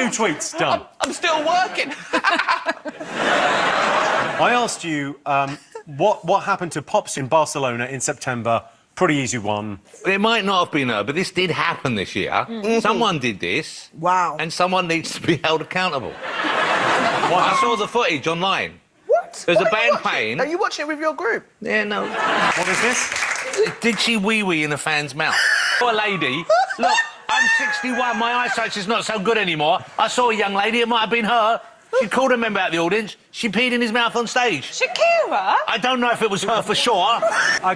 tweets, done. I'm still working. I asked you what happened to Pops in Barcelona in September. Pretty easy one. It might not have been her, but this did happen this year. Mm-hmm. Someone did this. Wow. And someone needs to be held accountable. I saw the footage online. What? There's What a are you band watching? playing. Are you watching it with your group? Yeah, no. What is this? Did she wee-wee in a fan's mouth? A lady. Look, I'm 61. My eyesight's is not so good anymore. I saw a young lady. It might have been her. She called a member out of the audience. She peed in his mouth on stage. Shakira? I don't know if it was her for sure.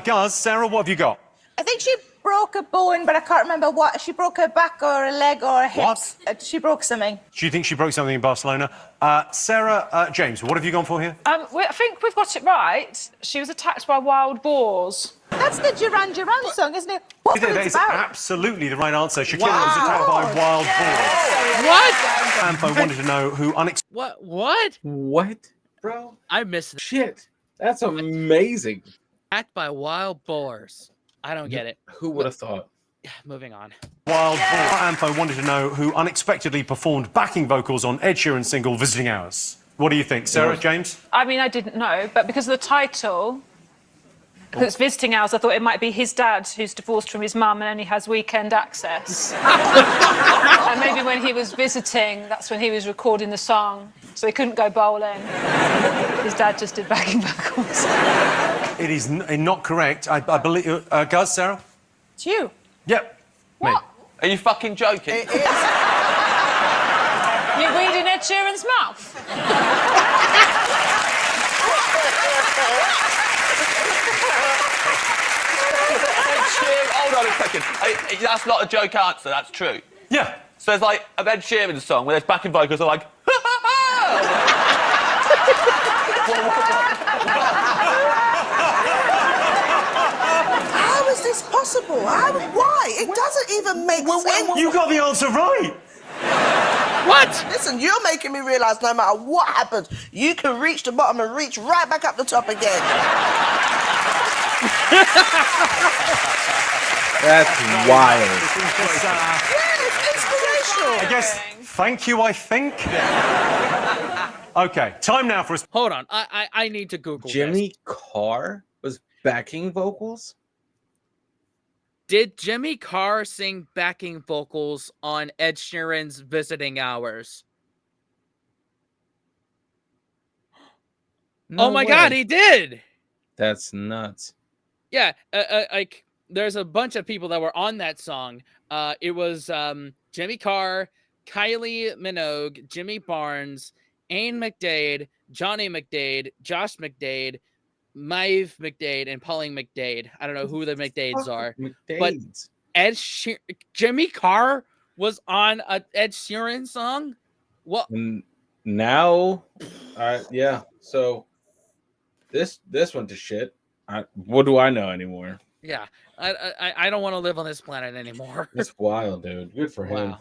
Guz, Sarah, what have you got? I think she broke a bone, but I can't remember what. She broke her back or a leg or a hip. What? She broke something. Do you think she broke something in Barcelona? Sarah, James, what have you gone for here? I think we've got it right. She was attacked by wild boars. That's the Duran Duran song, isn't it? What That it's is about? absolutely the right answer. Shakira was attacked by wild boars. What? Ampo wanted to know who What? What? Bro? I missed it. Shit. That's amazing. Attacked by wild boars. I don't get it. Who would have thought? Moving on. Wild boar. Ampo wanted to know who unexpectedly performed backing vocals on Ed Sheeran's single Visiting Hours. What do you think, Sarah, James? I mean, I didn't know, but because of the title, because it's Visiting Hours, I thought it might be his dad who's divorced from his mum and only has weekend access. And maybe when he was visiting, that's when he was recording the song, so he couldn't go bowling. His dad just did backing vocals. It is not correct. I believe... Guz, Sarah? It's you. Yep. What? Me. Are you fucking joking? It is. You weed in Ed Sheeran's mouth? Hold on a second. That's not a joke answer, that's true. Yeah. So there's like an Ed Sheeran song where there's backing vocals are like... How is this possible? Why? It doesn't even make sense. You got the answer right. What? Listen, you're making me realise no matter what happens, you can reach the bottom and reach right back up the top again. That's wild. It's inspirational. I guess, thank you, I think. Okay, time now for us. Hold on. I need to Google Jimmy this. Carr was backing vocals? Did Jimmy Carr sing backing vocals on Ed Sheeran's Visiting Hours? No oh my way. God, he did! That's nuts. Yeah, like there's a bunch of people that were on that song. It was Jimmy Carr, Kylie Minogue, Jimmy Barnes, Ain McDade, Johnny McDade, Josh McDade, Maeve McDade, and Pauline McDade. I don't know who the McDades are. But Jimmy Carr was on a Ed Sheeran song? What? Now, yeah. So this went to shit. What do I know anymore? Yeah, I don't want to live on this planet anymore. That's wild, dude. Good for him.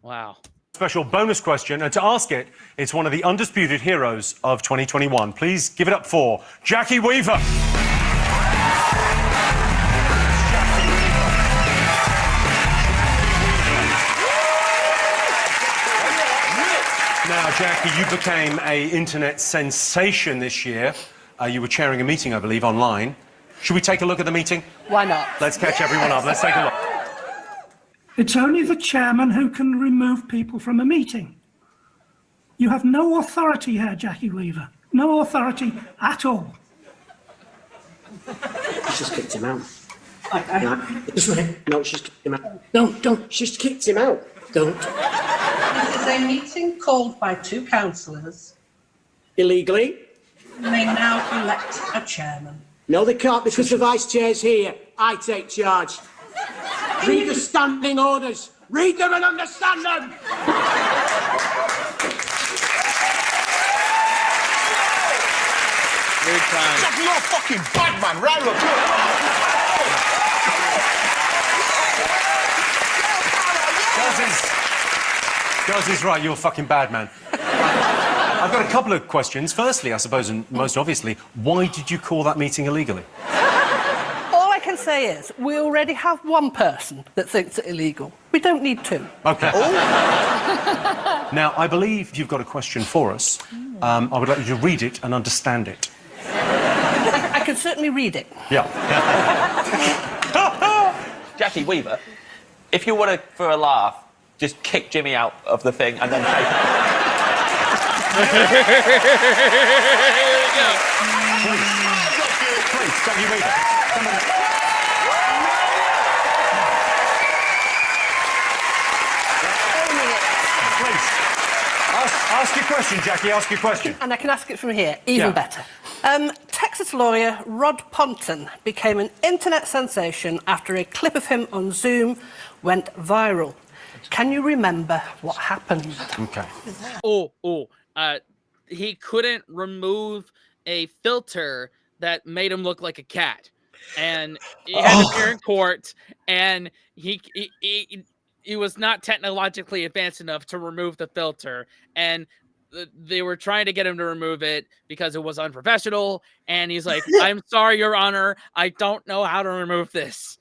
Wow. Special bonus question, and to ask it, it's one of the undisputed heroes of 2021. Please give it up for Jackie Weaver. Now, Jackie, you became an internet sensation this year. You were chairing a meeting, I believe, online. Should we take a look at the meeting? Why not? Let's catch everyone up. Let's take a look. It's only the chairman who can remove people from a meeting. You have no authority here, Jackie Weaver. No authority at all. She's just kicked him out. No, she's kicked him out. Don't. She's kicked him out. Don't. This is a meeting called by two councillors. Illegally? They now elect a chairman. No, they can't because the vice chair's here. I take charge. Read the standing orders. Read them and understand them. Jackie, you're a fucking bad man, right? Look. Guz is right, you're a fucking bad man. I've got a couple of questions. Firstly, I suppose, and most obviously, why did you call that meeting illegally? All I can say is we already have one person that thinks it illegal. We don't need two. OK. Now, I believe you've got a question for us. I would like you to read it and understand it. I can certainly read it. Yeah. Jackie Weaver, if you want to, for a laugh, just kick Jimmy out of the thing and then take Please, Jackie Weaver. Come on. Please. Ask your question, Jackie. Ask your question. And I can ask it from here, even better. Texas lawyer Rod Ponton became an internet sensation after a clip of him on Zoom went viral. Can you remember what happened? Okay. He couldn't remove a filter that made him look like a cat, and he had to appear in court, and he was not technologically advanced enough to remove the filter, and they were trying to get him to remove it because it was unprofessional, and he's like, I'm sorry, Your Honor, I don't know how to remove this.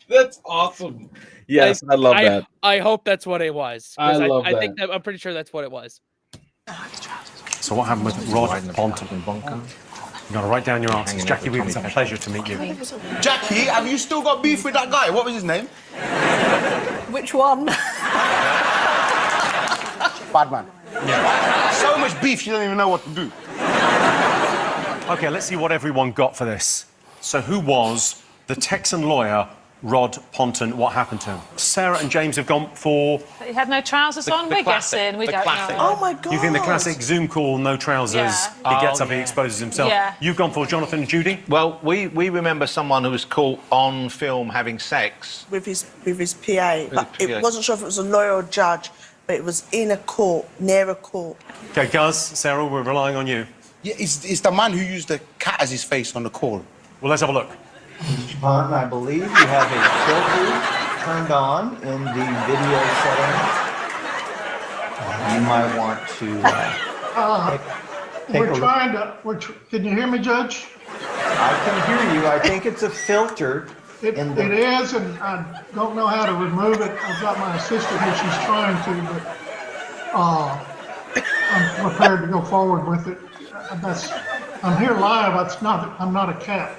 That's awesome. Yes, I love that. I hope that's what it was. I love that. I think I'm pretty sure that's what it was. So what happened with Rod Ponton? You've got to write down your answers. Jackie Weaver, it's a pleasure to meet you. Jackie, have you still got beef with that guy? What was his name? Which one? Bad man. Yeah. So much beef, you don't even know what to do. OK, let's see what everyone got for this. So who was the Texan lawyer Rod Ponton? What happened to him? Sarah and James have gone for... He had no trousers on, we're guessing. We don't know. Oh, my God. You think the classic Zoom call, no trousers, Yeah. he gets up, he exposes himself. Yeah. You've gone for Jonathan and Judy? Well, we remember someone who was caught on film having sex. With his PA. But it wasn't sure if it was a lawyer or judge, but it was in a court, near a court. OK, Guz, Sarah, we're relying on you. Yeah, it's the man who used the cat as his face on the call. Well, let's have a look. Ponton, I believe you have a filter turned on in the video setting. You might want to take a look. Trying to... can you hear me, Judge? I can hear you. I think it's a filter. It is, and I don't know how to remove it. I've got my assistant here. She's trying to, but I'm prepared to go forward with it. I'm here live. I'm not a cat.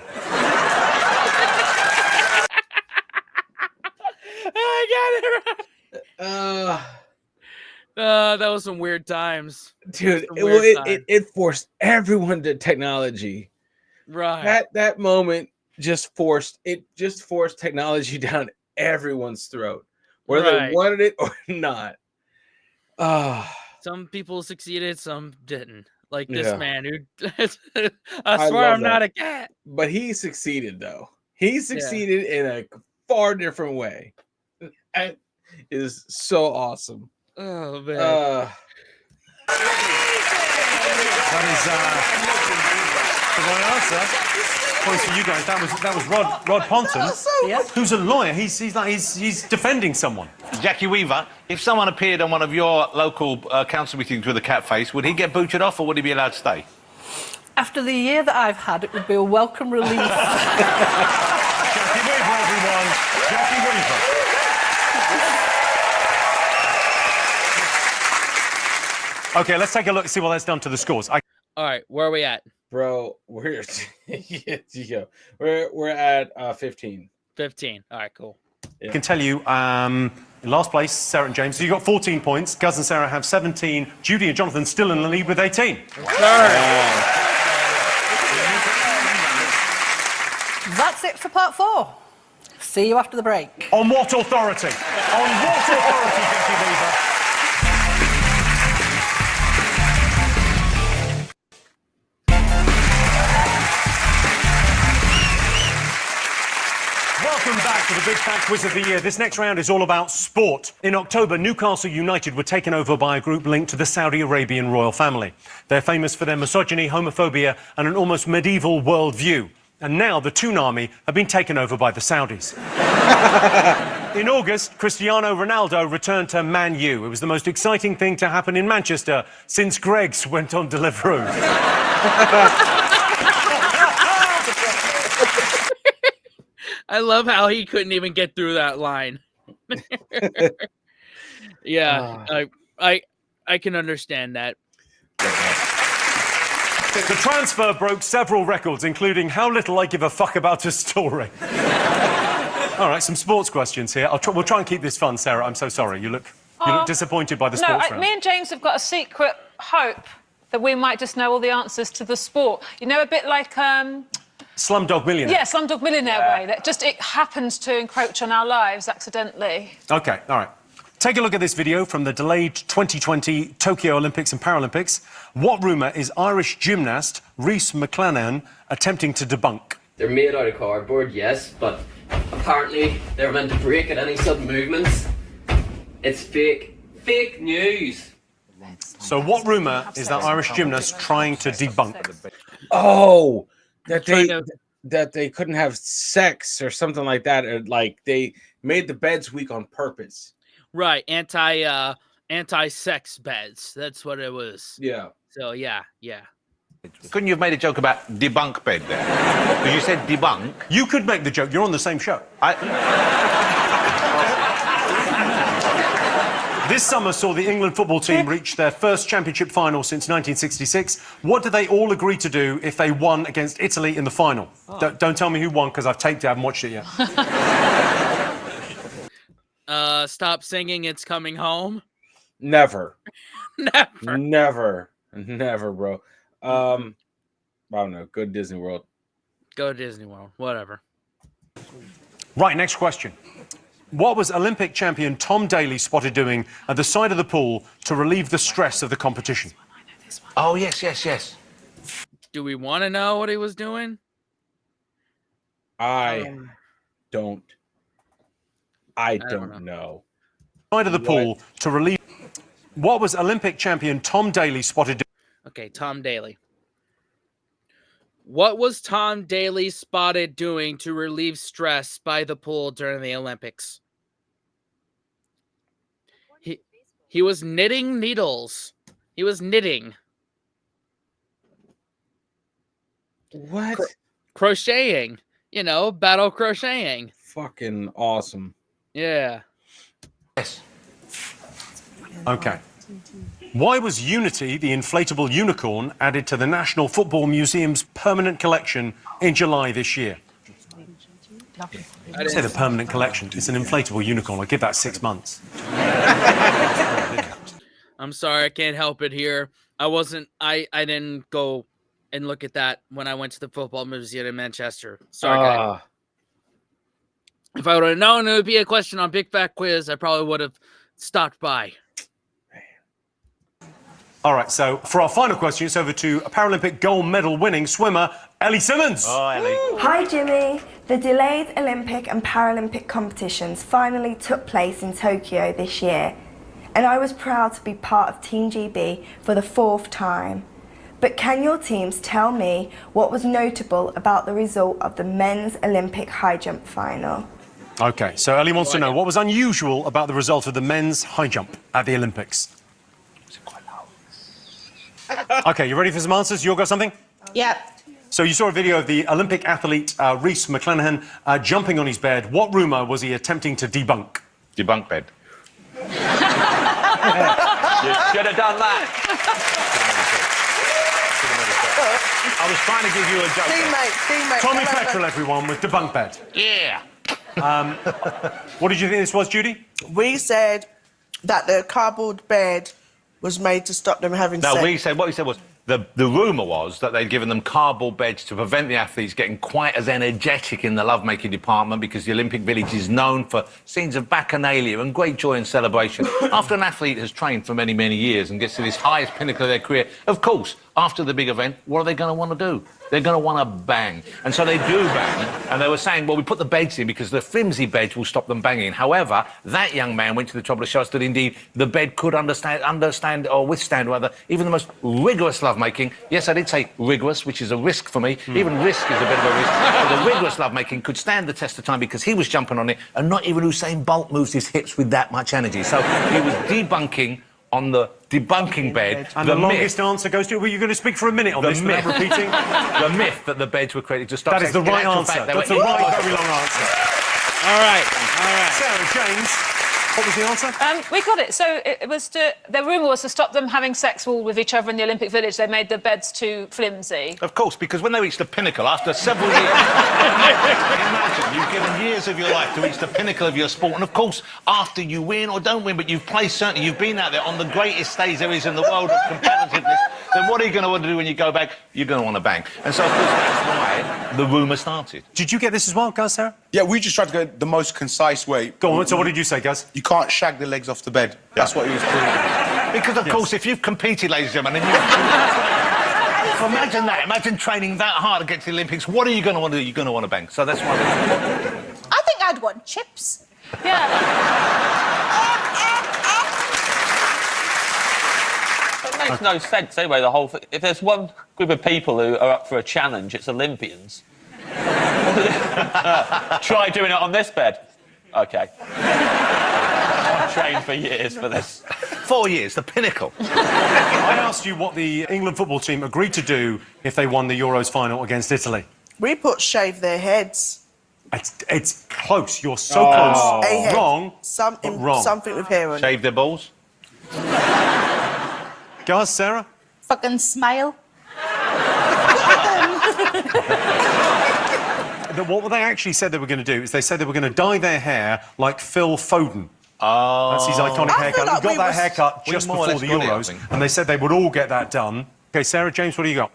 I got it right. That was some weird times, dude. It forced everyone to technology. Right. That moment just forced technology down everyone's throat, whether they wanted it or not. Some people succeeded, some didn't. Like this man who I swear I'm that. not a cat. But he succeeded though. He succeeded in a far different way. It is so awesome. Oh man. That is the right answer. Points for you guys. That was Rod Ponton, who's a lawyer. He's defending someone. Jackie Weaver, if someone appeared on one of your local council meetings with a cat face, would he get booted off or would he be allowed to stay? After the year that I've had, it would be a welcome relief. Jackie Weaver, everyone. Jackie Weaver. Okay, let's take a look and see what that's done to the scores. All right, where are we at? Bro, we're we're at 15. 15. All right, cool. I can tell you, in last place, Sarah and James. So you got 14 points. Guz and Sarah have 17. Judy and Jonathan still in the lead with 18. That's it for part 4. See you after the break. On what authority? On what authority, Vicky Beaver? Welcome back to the Big Fat Quiz of the Year. This next round is all about sport. In October, Newcastle United were taken over by a group linked to the Saudi Arabian royal family. They're famous for their misogyny, homophobia and an almost medieval worldview. And now the Toonami have been taken over by the Saudis. In August, Cristiano Ronaldo returned to Man U. It was the most exciting thing to happen in Manchester since Greggs went on Deliveroo. I love how he couldn't even get through that line. Yeah, I can understand that. The transfer broke several records, including how little I give a fuck about a story. All right, some sports questions here. We'll try and keep this fun, Sarah. I'm so sorry. You look disappointed by the sports round. Me and James have got a secret hope that we might just know all the answers to the sport. You know, a bit like... Slumdog Millionaire. Yeah, Slumdog Millionaire way. That just, it happens to encroach on our lives accidentally. OK, all right. Take a look at this video from the delayed 2020 Tokyo Olympics and Paralympics. What rumour is Irish gymnast Rhys McClanahan attempting to debunk? They're made out of cardboard, yes, but apparently they're meant to break at any sudden movements. It's fake. Fake news. So what rumour is that Irish gymnast trying to debunk? Oh, that they couldn't have sex or something like that, or like they made the beds weak on purpose. Right, anti-sex beds. That's what it was. Yeah. So yeah. Couldn't you have made a joke about debunk bed there? Because you said debunk. You could make the joke. You're on the same show. This summer saw the England football team reach their first championship final since 1966. What did they all agree to do if they won against Italy in the final? Don't tell me who won, because I've taped it. I haven't watched it yet. Stop singing It's Coming Home. Never, bro. I don't know. Go to Disney World. Go to Disney World. Whatever. Right, next question. What was Olympic champion Tom Daley spotted doing at the side of the pool to relieve the stress of the competition? Oh, yes. Do we want to know what he was doing? I don't know. Side of the pool to relieve... What was Olympic champion Tom Daley spotted doing? Okay, Tom Daley. What was Tom Daley spotted doing to relieve stress by the pool during the Olympics? He was knitting needles. He was knitting. What? Crocheting. You know, battle crocheting. Fucking awesome. Yeah. Yes. Okay. Why was Unity, the inflatable unicorn, added to the National Football Museum's permanent collection in July this year? I didn't say the permanent collection. It's an inflatable unicorn. I'll give that 6 months. I'm sorry, I can't help it here. I didn't go and look at that when I went to the Football Museum in Manchester. Sorry, guys. If I would have known it would be a question on Big Fat Quiz, I probably would have stopped by. All right, so for our final question, it's over to a Paralympic gold medal winning swimmer, Ellie Simmons. Oh, Ellie. Hi, Jimmy. The delayed Olympic and Paralympic competitions finally took place in Tokyo this year, and I was proud to be part of Team GB for the 4th time. But can your teams tell me what was notable about the result of the men's Olympic high jump final? Okay, so Ellie wants to know what was unusual about the result of the men's high jump at the Olympics. Okay, you ready for some answers? You all got something? Yep. So you saw a video of the Olympic athlete Rhys McClanahan jumping on his bed. What rumour was he attempting to debunk? Debunk bed. should have done that. I was trying to give you a joke. Teammate. Tommy Petrol, everyone, with the bunk bed. Yeah. What did you think this was, Judy? We said that the cardboard bed was made to stop them having sex. No, what we said was the rumour was that they'd given them cardboard beds to prevent the athletes getting quite as energetic in the lovemaking department because the Olympic Village is known for scenes of bacchanalia and great joy and celebration. After an athlete has trained for many, many years and gets to this highest pinnacle of their career, of course, after the big event, what are they going to want to do? They're going to want to bang. And so they do bang. And they were saying, well, we put the beds in because the flimsy beds will stop them banging. However, that young man went to the trouble to show us that, indeed, the bed could understand or withstand, rather, even the most rigorous lovemaking. Yes, I did say rigorous, which is a risk for me. Even risk is a bit of a risk. But the rigorous lovemaking could stand the test of time because he was jumping on it, and not even Usain Bolt moves his hips with that much energy. So he was debunking on the debunking bed. And the longest answer goes to... Well, you're going to speak for a minute on this without repeating? The myth that the beds were created to stop That is the right answer. That's the right, very long answer. All right. Sarah, James, what was the answer? We got it. So it was the rumour was to stop them having sex all with each other in the Olympic Village. They made the beds too flimsy. Of course, because when they reach the pinnacle, after several years... Imagine, you've given years of your life to reach the pinnacle of your sport, and of course, after you win or don't win, but you've played, certainly, you've been out there on the greatest stage there is in the world of competitiveness, then what are you going to want to do when you go back? You're going to want to bang. And so, of course, that's why the rumour started. Did you get this as well, Guz, Sarah? Yeah, we just tried to go the most concise way. Go on, so what did you say, Guz? You can't shag the legs off the bed. That's what he was doing. Because, of course, if you've competed, ladies and gentlemen, and imagine that. Imagine training that hard to get to the Olympics. What are you going to want to do? You're going to want to bang. So that's why... I think I'd want chips. Yeah. It makes no sense, anyway, the whole thing. If there's one group of people who are up for a challenge, it's Olympians. Try doing it on this bed. OK. I've trained for years for this. 4 years, the pinnacle. I asked you what the England football team agreed to do if they won the Euros final against Italy. We put shave their heads. It's close. You're so close. A head. Wrong. Something with hair on it. Shave their balls. Guys, Sarah? Fucking smile. What they actually said they were going to do is they said they were going to dye their hair like Phil Foden. Oh. That's his iconic haircut. like He got that haircut just before the Euros, and they said they would all get that done. OK, Sarah, James, what do you got?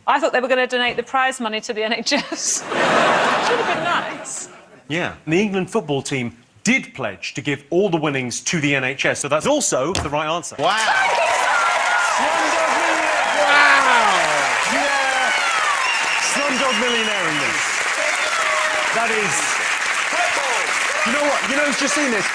I thought they were going to donate the prize money to the NHS. Should have been nice. Yeah. The England football team did pledge to give all the winnings to the NHS, so that's also the right answer. Wow. Slumdog Millionaire in this. That is... You know what? You know who's just seen this?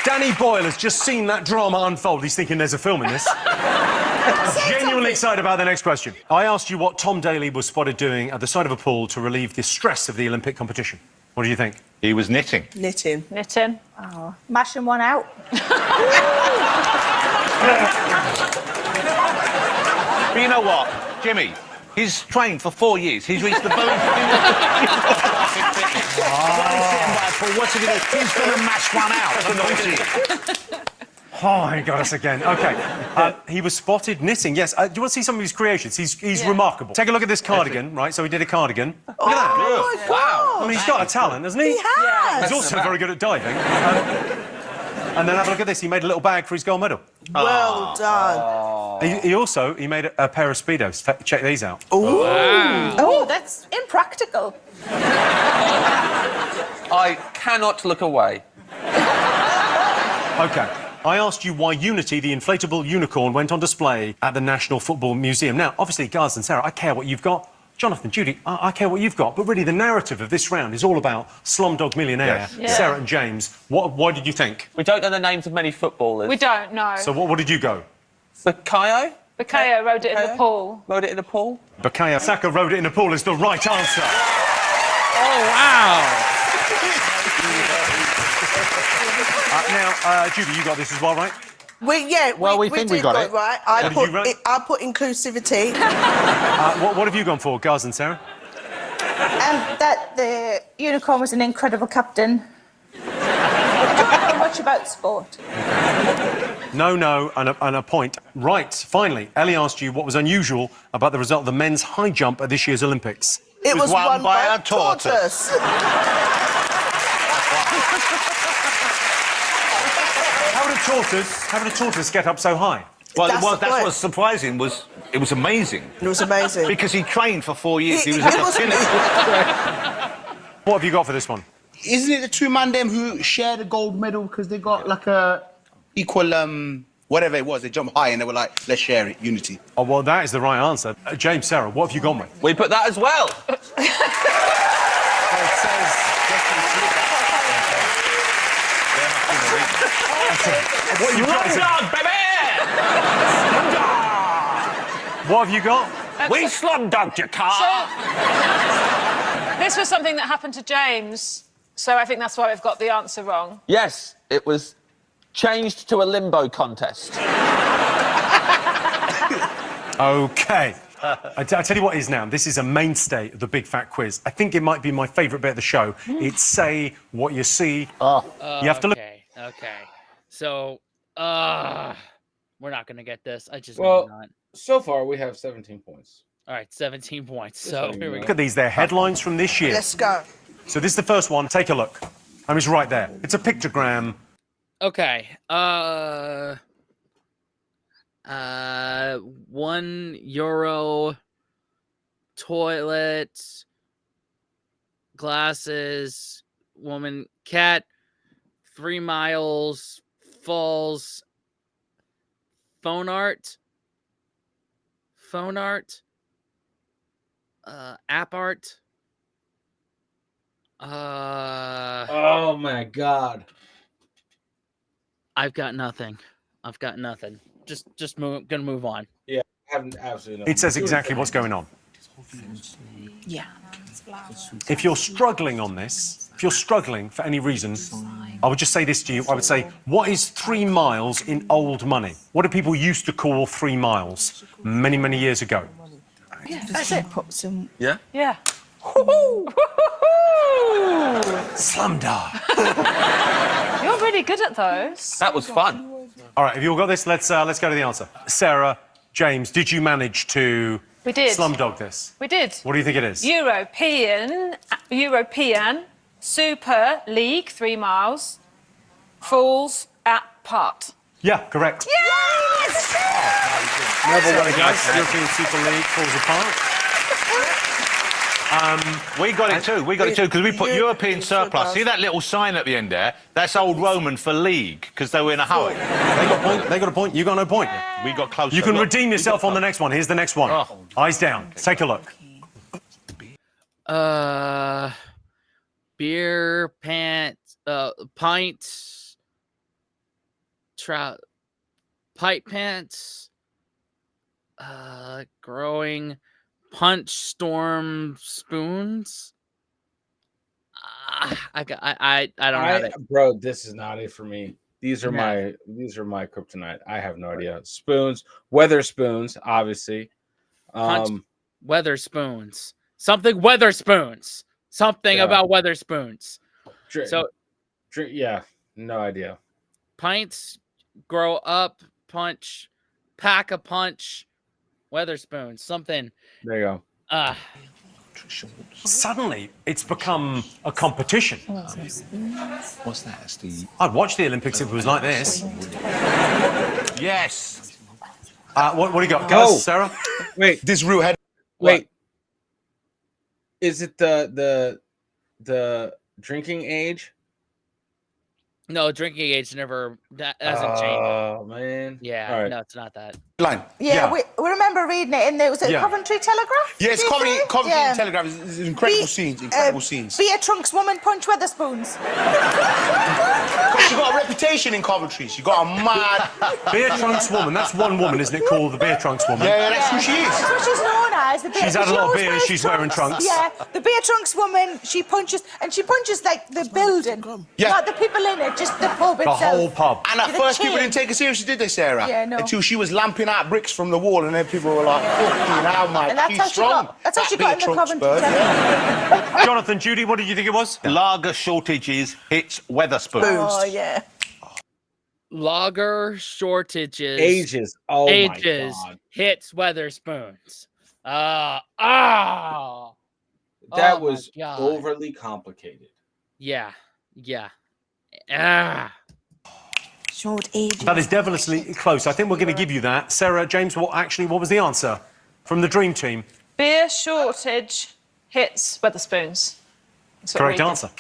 Danny Boyle has just seen that drama unfold. He's thinking there's a film in this. I'm genuinely excited about the next question. I asked you what Tom Daley was spotted doing at the side of a pool to relieve the stress of the Olympic competition. What do you think? He was knitting. Knitting. Knitting. Oh, mashing one out. But you know what, Jimmy? He's trained for 4 years. He's reached the bone. What's he going to do? He's going to mash one out. Oh, he got us again. OK. He was spotted knitting, yes. Do you want to see some of his creations? He's remarkable. Take a look at this cardigan, right? So he did a cardigan. Look at that. Oh, my God. I mean, he's got a talent, hasn't he? He has. He's also very good at diving. And then have a look at this. He made a little bag for his gold medal. Well done. He also made a pair of Speedos. Check these out. Ooh. Wow. Oh, that's impractical. I cannot look away. OK. I asked you why Unity, the inflatable unicorn, went on display at the National Football Museum. Now, obviously, Gaz and Sarah, I care what you've got. Jonathan, Judy, I care what you've got. But really, the narrative of this round is all about Slumdog Millionaire. Yes. Yeah. Sarah and James, why did you think? We don't know the names of many footballers. We don't know. So what did you go? Bukayo? Bukayo rode it in the pool. Rode it in the pool? Bukayo Saka rode it in the pool is the right answer. Oh, wow. Now, Judy, you got this as well, right? We think we got it. Right. I put inclusivity. What have you gone for, Gaz and Sarah? That the unicorn was an incredible captain. I don't know much about sport. No, and a point. Right, finally, Ellie asked you what was unusual about the result of the men's high jump at this year's Olympics. It was won by a tortoise. How did a tortoise get up so high? Well, that's what's surprising was it was amazing. It was amazing. Because he trained for 4 years. He was at the pinnacle. What have you got for this one? Isn't it the two man them who shared a gold medal because they got like a equal whatever it was? They jumped high and they were like, let's share it, unity. Oh well, that is the right answer. James, Sarah, what have you gone with? We put that as well. What have you got? We slum-dogged your car. This was something that happened to James, so I think that's why we've got the answer wrong. Yes, it was changed to a limbo contest. OK. I tell you what it is now. This is a mainstay of the Big Fat Quiz. I think it might be my favourite bit of the show. It's say what you see. You have to look. Okay. So, we're not going to get this. I just Well, know not. So far we have 17 points. All right, 17 points. So here we Look go. at these. They're headlines from this year. Let's go. So this is the first one. Take a look. It's right there. It's a pictogram. Okay. 1 euro toilet glasses woman cat 3 miles falls phone art app art Oh my God. I've got nothing. Just gonna move on. Yeah, I have absolutely no. It says exactly what's going on. Yeah. If you're struggling on this, if you're struggling for any reason, I would just say this to you. I would say, what is 3 miles in old money? What do people used to call 3 miles many, many years ago? Yeah, that's it. Yeah? Yeah. Slumdog. You're really good at those. That was fun. All right, have you all got this? Let's go to the answer. Sarah, James, did you manage to We did. slumdog this? We did. What do you think it is? European Super League 3 miles falls apart. Yeah, correct. Yes! Never won against European Super League falls apart. We got it too. Because we put European surplus. See that little sign at the end there? That's old Roman for league because they were in a hurry. They got a point. You got no point. We got close. You can redeem yourself on the next one. Here's the next one. Eyes down. Take a look. Beer pants, pints, pipe pants, growing punch storm spoons. I don't have it. Bro, this is not it for me. These are my kryptonite. I have no idea. Spoons, weather spoons, obviously. Weather spoons. Something weather spoons. Something about weather spoons. Yeah, no idea. Pints, grow up, punch, pack a punch, weather spoons, something. There you go. Suddenly, it's become a competition. What's that? I'd watch the Olympics if it was like this. Yes. What do you got, guys? Sarah? Wait, this real head. Wait. Is it the drinking age? No, drinking age never that hasn't changed. Oh man. Yeah, right. no, it's not that. Line. Yeah, we remember reading it in there. Was it Coventry Telegraph? Yeah, it's Coventry Telegraph. It's incredible scenes. Incredible scenes. Beer trunks woman punch Weatherspoons. She got a reputation in Coventry. She got a mad Beer trunks woman. That's one woman, isn't it? Called the beer trunks woman. Yeah, that's who she is. That's what she's known as. The beer, She's had a lot of always beer and wears she's wearing trunks. Yeah, the beer trunks woman. She punches like the building, not the people in it, just the pub itself. The whole pub. And at first, people didn't take her seriously, did they, Sarah? Yeah, no. Until she was lamping out bricks from the wall, and then people were like, "Fucking hell, mate, And that's how she got in the Coventry Telegraph. Jonathan, Judy, what did you think it was? Lager shortages hits Weatherspoons. Oh yeah. lager shortages. Ages. Oh my God. Hits Weatherspoons. That Oh was my God. overly complicated. Yeah. Short ages. That is devilishly close. I think we're going to give you that. Sarah, James, what was the answer from the Dream Team? Beer shortage hits Weatherspoons. That's what Correct we did. answer.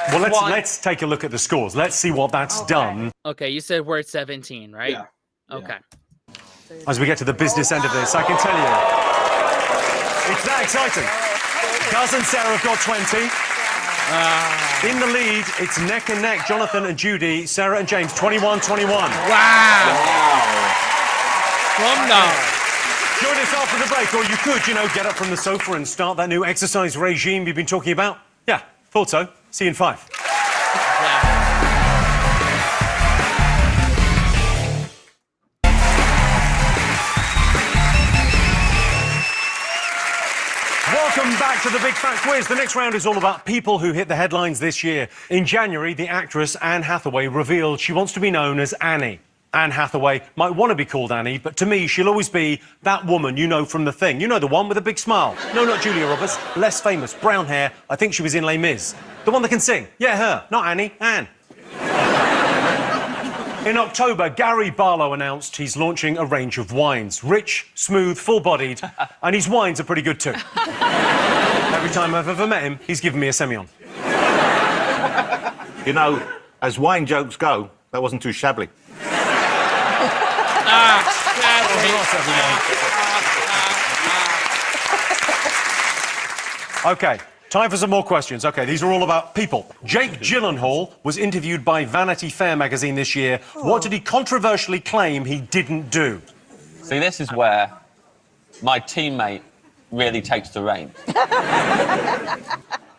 Well, let's take a look at the scores. Let's see what that's done. Okay, you said we're at 17, right? Yeah. Okay. As we get to the business end of this, I can tell you, it's that exciting. Guz and Sarah have got 20. In the lead, it's neck and neck. Jonathan and Judy, Sarah and James, 21-21. Wow. Come on. Join us after the break, or you could, get up from the sofa and start that new exercise regime you've been talking about. Yeah, thought so. See you in 5. Welcome back to the Big Fat Quiz. The next round is all about people who hit the headlines this year. In January, the actress Anne Hathaway revealed she wants to be known as Annie. Anne Hathaway might want to be called Annie, but to me, she'll always be that woman you know from The Thing. You know, the one with a big smile. No, not Julia Roberts. Less famous. Brown hair. I think she was in Les Mis. The one that can sing. Yeah, her. Not Annie. Anne. In October, Gary Barlow announced he's launching a range of wines. Rich, smooth, full-bodied, and his wines are pretty good too. Every time I've ever met him, he's given me a Semillon. You know, as wine jokes go, that wasn't too shabby. OK, time for some more questions. OK, these are all about people. Jake Gyllenhaal was interviewed by Vanity Fair magazine this year. What did he controversially claim he didn't do? See, this is where my teammate really takes the reins.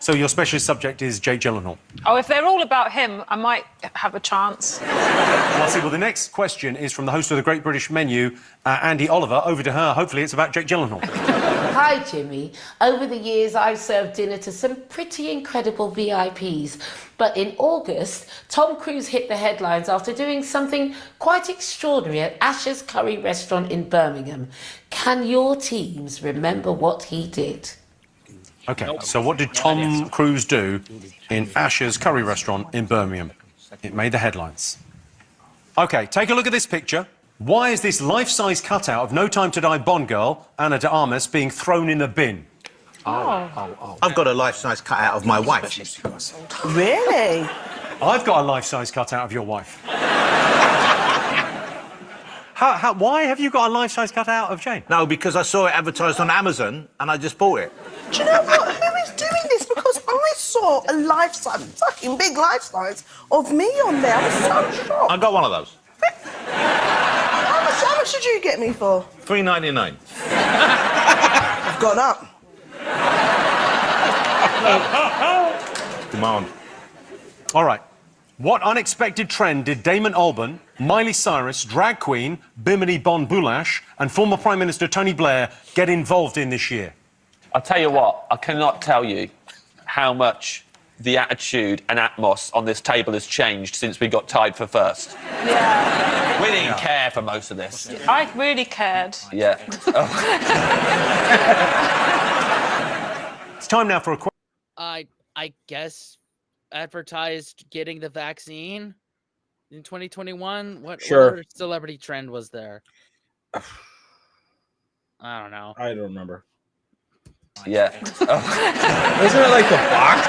So your specialist subject is Jake Gyllenhaal. Oh, if they're all about him, I might have a chance. Well, see, the next question is from the host of the Great British Menu, Andy Oliver. Over to her. Hopefully it's about Jake Gyllenhaal. Hi, Jimmy. Over the years, I've served dinner to some pretty incredible VIPs. But in August, Tom Cruise hit the headlines after doing something quite extraordinary at Asher's Curry restaurant in Birmingham. Can your teams remember what he did? OK, so what did Tom Cruise do in Asher's Curry restaurant in Birmingham? It made the headlines. OK, take a look at this picture. Why is this life-size cutout of No Time to Die Bond girl, Ana de Armas, being thrown in the bin? I've got a life-size cutout of my wife. Really? I've got a life-size cutout of your wife. Why have you got a life-size cutout of Jane? No, because I saw it advertised on Amazon and I just bought it. Do you know what? Who is doing this? Because I saw a life-size, fucking big life-size of me on there. I was so shocked. I got one of those. How much did you get me for? $3.99. I've gone up. Demand. All right. What unexpected trend did Damon Albarn, Miley Cyrus, drag queen Bimini Bon Boulash, and former Prime Minister Tony Blair get involved in this year? I'll tell you what, I cannot tell you how much the attitude and atmos on this table has changed since we got tied for first. Yeah. We didn't care for most of this. I really cared. Yeah. It's time now for a question. I guess advertised getting the vaccine in 2021. What other celebrity trend was there? I don't know. I don't remember. Yeah. Wasn't it like the box?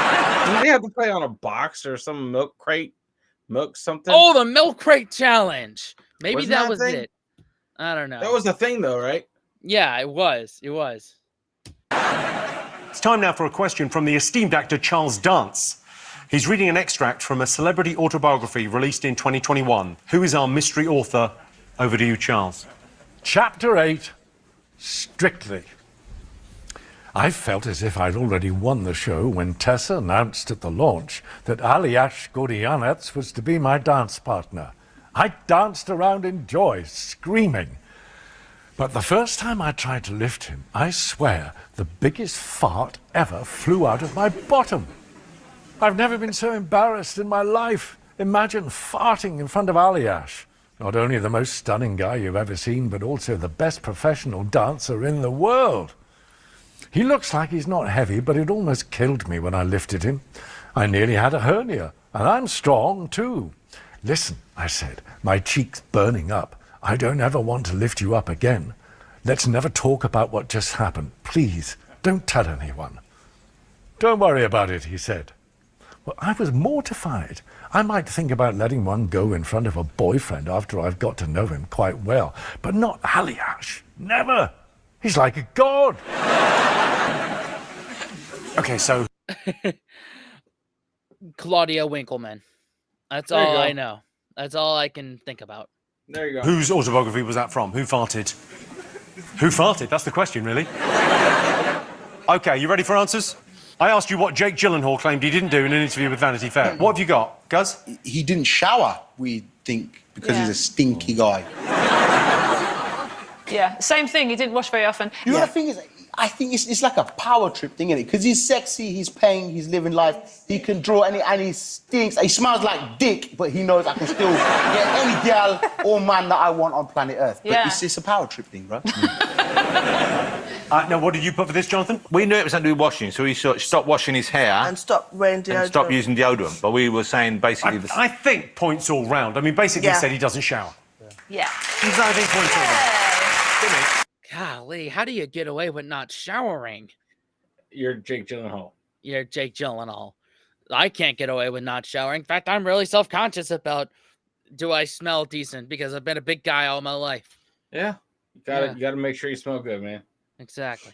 Didn't they have to play on a box or some milk crate? Milk something? Oh, the milk crate challenge. Maybe Wasn't that that was thing? it. I don't know. That was the thing, though, right? Yeah, it was. It was. It's time now for a question from the esteemed actor Charles Dance. He's reading an extract from a celebrity autobiography released in 2021. Who is our mystery author? Over to you, Charles. Chapter 8, Strictly. I felt as if I'd already won the show when Tessa announced at the launch that Aliash Godianets was to be my dance partner. I danced around in joy, screaming. But the first time I tried to lift him, I swear the biggest fart ever flew out of my bottom. I've never been so embarrassed in my life. Imagine farting in front of Aliash. Not only the most stunning guy you've ever seen, but also the best professional dancer in the world. He looks like he's not heavy, but it almost killed me when I lifted him. I nearly had a hernia, and I'm strong too. Listen, I said, my cheek's burning up. I don't ever want to lift you up again. Let's never talk about what just happened. Please, don't tell anyone. Don't worry about it, he said. Well, I was mortified. I might think about letting one go in front of a boyfriend after I've got to know him quite well, but not Aliash. Never. He's like a god. Okay, so... Claudia Winkleman. That's all I know. That's all I can think about. There you go. Whose autobiography was that from? Who farted? Who farted? That's the question, really. Okay, you ready for answers? I asked you what Jake Gyllenhaal claimed he didn't do in an interview with Vanity Fair. What have you got, Guz? He didn't shower, we think, because he's a stinky guy. Yeah, same thing. He didn't wash very often. You know, the thing is, I think it's like a power trip thing, isn't it? Because he's sexy, he's paying, he's living life, he can draw and he stinks. He smells like dick, but he knows I can still get any girl or man that I want on planet Earth. But it's a power trip thing, right? Now, what did you put for this, Jonathan? We knew it was something to do with washing, so he stopped washing his hair. And stop wearing deodorant. And stopped using deodorant. But we were saying basically... I think points all round. I mean, basically he said he doesn't shower. Yeah. I think points all round. Golly, how do you get away with not showering? You're Jake Gyllenhaal. You're Jake Gyllenhaal. I can't get away with not showering. In fact, I'm really self-conscious about, do I smell decent? Because I've been a big guy all my life. Yeah. You gotta make sure you smell good, man. Exactly.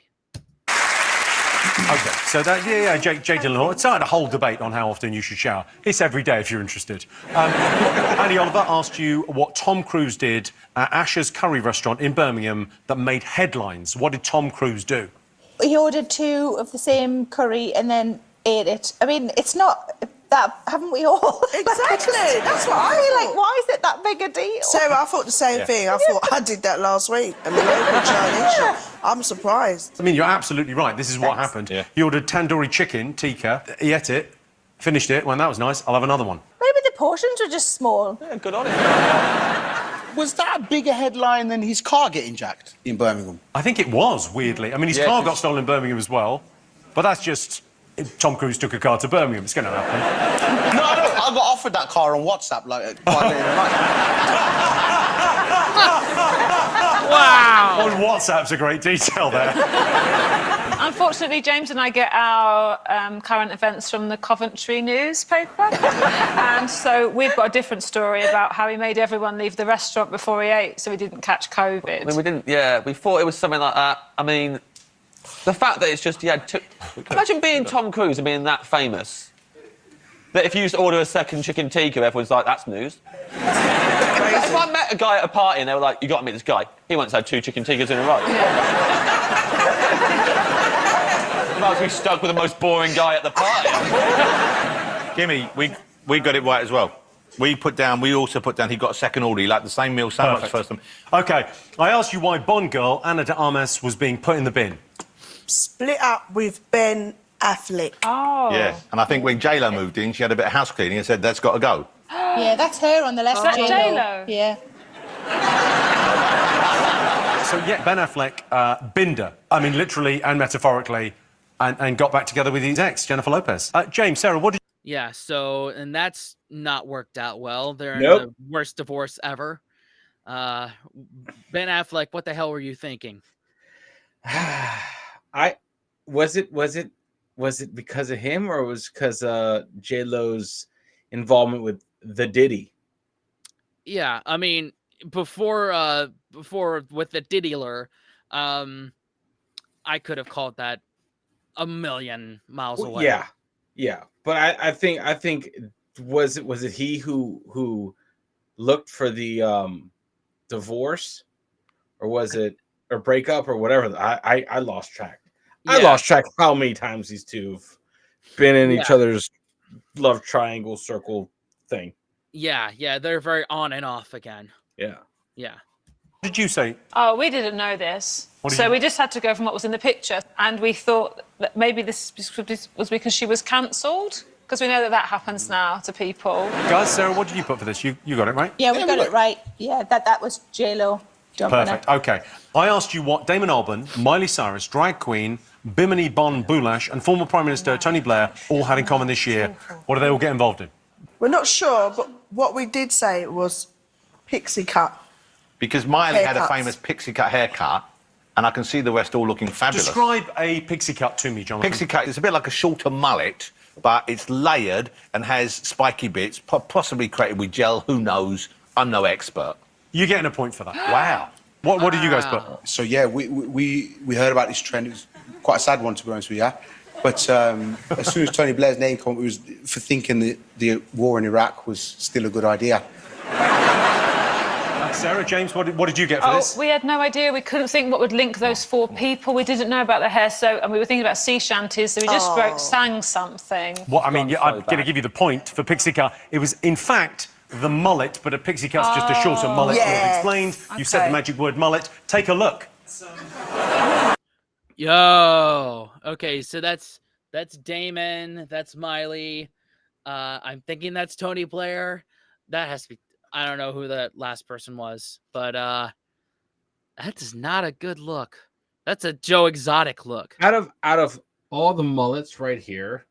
Okay, so that, Jake Gyllenhaal. It started a whole debate on how often you should shower. It's every day if you're interested. Annie Oliver asked you what Tom Cruise did at Asher's Curry restaurant in Birmingham that made headlines. What did Tom Cruise do? He ordered 2 of the same curry and then ate it. I mean, it's not that, haven't we all? Exactly. That's what I mean. Like, why is it that big a deal? Sarah, I thought the same thing. I thought I did that last week. I mean, local Chinese shop. I'm surprised. I mean, you're absolutely right. This is what happened. Yeah. He ordered tandoori chicken, tikka. He ate it, finished it. Well, that was nice. I'll have another one. Maybe the portions were just small. Yeah, good on him. Was that a bigger headline than his car getting jacked in Birmingham? I think it was, weirdly. I mean, his car got stolen in Birmingham as well. But that's just... If Tom Cruise took a car to Birmingham, it's going to happen. No, I got offered that car on WhatsApp, like, quite late in the night. Wow! On WhatsApp's a great detail there. Unfortunately, James and I get our current events from the Coventry newspaper. And so we've got a different story about how he made everyone leave the restaurant before he ate so he didn't catch COVID. I mean, we didn't... Yeah, we thought it was something like that. I mean... The fact that it's just he had 2... Imagine being Tom Cruise and being that famous. That if you used to order a second chicken tikka, everyone's like, that's news. If I met a guy at a party and they were like, you got to meet this guy. He once had 2 chicken tikkas in a row. You might as well be stuck with the most boring guy at the party. Gimme, we got it right as well. We also put down he got a second order. He liked the same meal so much first time. OK, I asked you why Bond girl Ana de Armas was being put in the bin. Split up with Ben Affleck. Oh. Yeah, and I think when J-Lo moved in, she had a bit of house cleaning and said, that's got to go. Yeah, that's her on the left. Is that J-Lo? Yeah. So, yeah, Ben Affleck binned her. I mean, literally and metaphorically, and got back together with his ex, Jennifer Lopez. James, Sarah, what did you... Yeah, so, and that's not worked out well. They're in the worst divorce ever. Ben Affleck, what the hell were you thinking? Was it because of him or was because J-Lo's involvement with the Diddy? Yeah, I mean, before with the Diddler, I could have called that a million miles away. Yeah. But I think was it he who looked for the divorce, or was it or breakup or whatever? I lost track. Yeah. I lost track how many times these two have been in each other's love triangle circle thing. Yeah, they're very on and off again. Yeah. What did you say? Oh, we didn't know this. So we just had to go from what was in the picture, and we thought that maybe this was because she was cancelled, because we know that that happens now to people. Guys, Sarah, what did you put for this? You got it right? Yeah, we got it right. Yeah, that was J-Lo. Perfect. OK. I asked you what Damon Albarn, Miley Cyrus, drag queen, Bimini Bon Boulash and former Prime Minister Tony Blair all had in common this year. What do they all get involved in? We're not sure, but what we did say was pixie cut. Because Miley had a Haircuts. famous pixie cut haircut, and I can see the rest all looking fabulous. Describe a pixie cut to me, Jonathan. Pixie cut is a bit like a shorter mullet, but it's layered and has spiky bits, possibly created with gel. Who knows? I'm no expert. You're getting a point for that. Wow. What did you guys put? So yeah, we heard about this trend. It was quite a sad one, to be honest with you. But as soon as Tony Blair's name came, it was for thinking the war in Iraq was still a good idea. Sarah, James, what did you get for this? We had no idea. We couldn't think what would link those 4 people. We didn't know about the hair, and we were thinking about sea shanties, so we just sang something. Well, I mean, I'm going to give you the point for pixie cut. It was, in fact, the mullet, but a pixie cut's just a shorter mullet. Yes. You have explained. You said the magic word mullet. Take a look. Yo. Okay, so that's Damon. That's Miley. I'm thinking that's Tony Blair. That has to be. I don't know who that last person was, but that is not a good look. That's a Joe Exotic look. Out of all the mullets right here,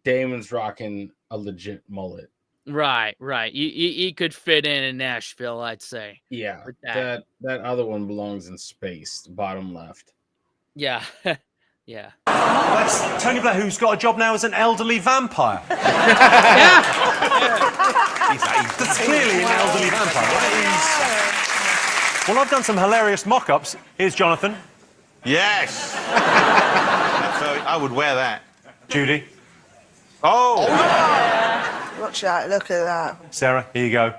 Damon's rocking a legit mullet. Right. He could fit in Nashville, I'd say. Yeah, with that. that other one belongs in space, bottom left. Yeah, yeah. That's Tony Blair, who's got a job now as an elderly vampire. That's clearly an elderly vampire, right? Well, I've done some hilarious mock-ups. Here's Jonathan. Yes. So I would wear that. Judy. Oh. Watch out, look at that. Sarah, here you go.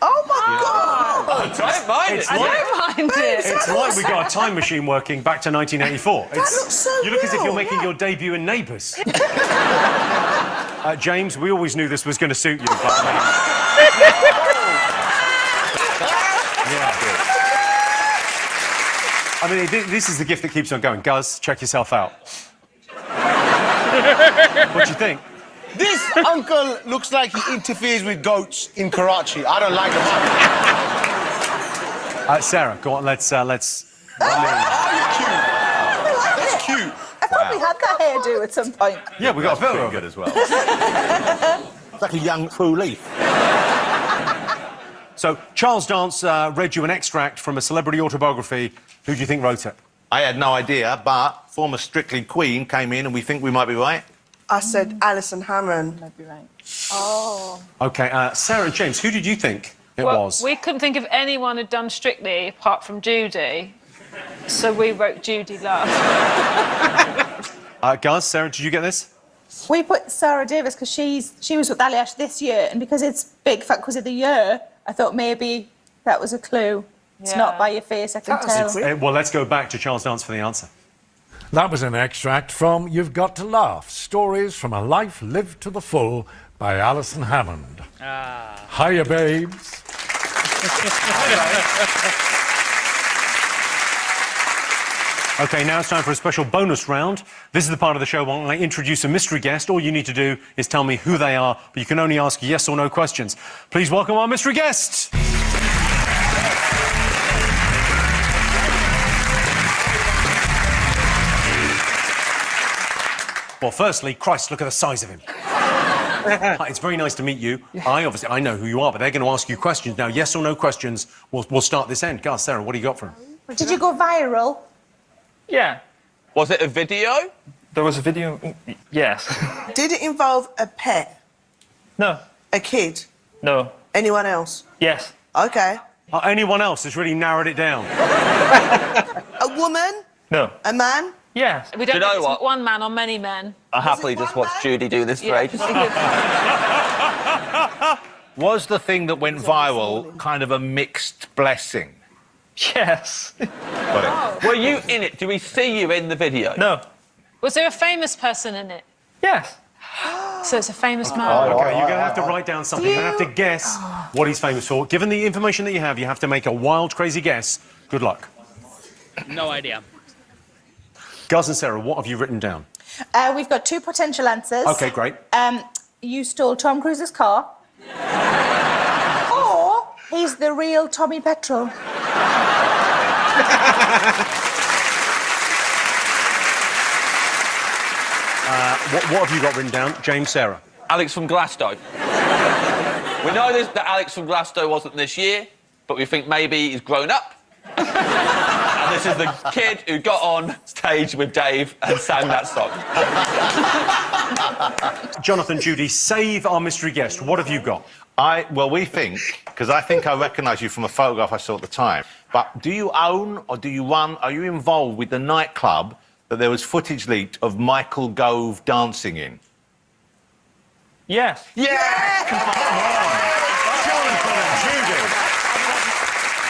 Oh my God! I don't mind it. I don't mind it. It's like we got a time machine working back to 1984. That looks so You look as if real, you're making your debut in Neighbours. James, we always knew this was going to suit you. But, I mean, this is the gift that keeps on going. Guz, check yourself out. What do you think? This uncle looks like he interferes with goats in Karachi. I don't like him. Sarah, go on. Let's. Oh, you're cute. That's cute. I thought we had that hairdo at some point. Yeah, we got a photo of good it as well. It's like a young Prue Leaf. So, Charles Dance read you an extract from a celebrity autobiography. Who do you think wrote it? I had no idea, but former Strictly Queen came in and we think we might be right. I said Alison Hammond. Might be right. Oh. OK, Sarah and James, who did you think it was? We couldn't think of anyone who'd done Strictly apart from Judy, so we wrote Judy Love. Guys, Sarah, did you get this? We put Sarah Davis because she was with Aliash this year, and because it's Big Fat Quiz of the Year, I thought maybe that was a clue. It's not by your face, I can tell. Well, let's go back to Charles Dance for the answer. That was an extract from You've Got to Laugh, Stories from a Life Lived to the Full by Alison Hammond. Hiya, babes. OK, now it's time for a special bonus round. This is the part of the show when I introduce a mystery guest. All you need to do is tell me who they are, but you can only ask yes or no questions. Please welcome our mystery guest. Well, firstly, Christ, look at the size of him. Hi, it's very nice to meet you. I know who you are, but they're going to ask you questions. Now, yes or no questions, we'll start this end. Guys, Sarah, what do you got for him? Did you go viral? Yeah. Was it a video? There was a video, yes. Did it involve a pet? No. A kid? No. Anyone else? Yes. Okay. Anyone else has really narrowed it down. A woman? No. A man? Yes. We don't know it's one man or many men. I happily just watched Judy do this for ages. Was the thing that went viral kind of a mixed blessing? Yes. Got it. Were you in it? Do we see you in the video? No. Was there a famous person in it? Yes. So it's a famous man. Okay, you're going to have to write down something. You're going to have to guess what he's famous for. Given the information that you have to make a wild, crazy guess. Good luck. No idea. Guz and Sarah, what have you written down? We've got 2 potential answers. Okay, great. You stole Tom Cruise's car. Or he's the real Tommy Petrol. What have you got written down? James, Sarah? Alex from Glasgow. We know that Alex from Glasgow wasn't this year, but we think maybe he's grown up. And this is the kid who got on stage with Dave and sang that song. Jonathan, Judy, save our mystery guest. What have you got? Well, we think, because I think I recognise you from a photograph I saw at the time, but do you own or do you run, are you involved with the nightclub that there was footage leaked of Michael Gove dancing in? Yes. Yeah! Come on! Jonathan and Judy!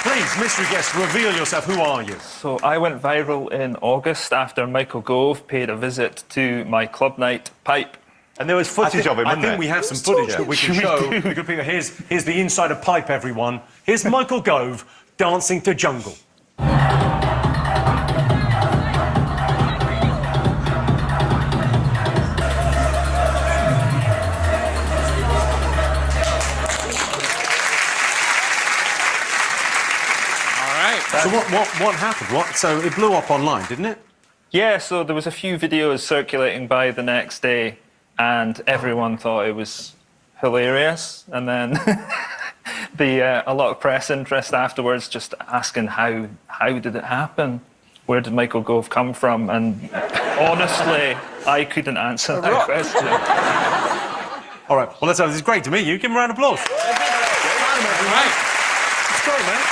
Please, mystery guest, reveal yourself. Who are you? So I went viral in August after Michael Gove paid a visit to my club night pipe. And there was footage of him, I think we have some footage that we can show. The good people. Here's the inside of Pipe, everyone. Here's Michael Gove dancing to Jungle. So what happened? So it blew up online, didn't it? Yeah, so there was a few videos circulating by the next day, and everyone thought it was hilarious. And then a lot of press interest afterwards, just asking how did it happen? Where did Michael Gove come from? And honestly, I couldn't answer that question. All right, well, this is great to meet you. Give him a round of applause. It's great, man.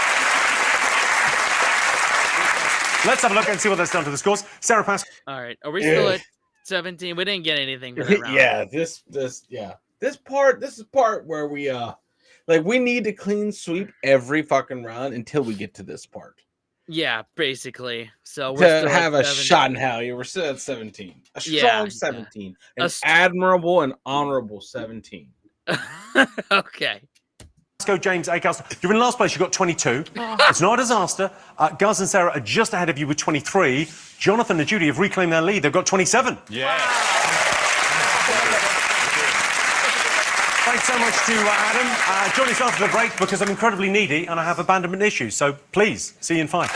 Let's have a look and see what that's done to the scores. Sarah Pascal. All right, are we still at 17? We didn't get anything for that round. Yeah, this part where we we need to clean sweep every fucking round until we get to this part. Yeah, basically. So we're To have a 17. shot in hell, we're still at 17. A strong Yeah, 17. yeah. An admirable and honorable 17. Okay. Let's go, James Acast. You're in last place. You got 22. It's not a disaster. Guz and Sarah are just ahead of you with 23. Jonathan and Judy have reclaimed their lead. They've got 27. Yeah. Thanks so much to Adam. Join us after the break because I'm incredibly needy and I have abandonment issues. So please, see you in 5.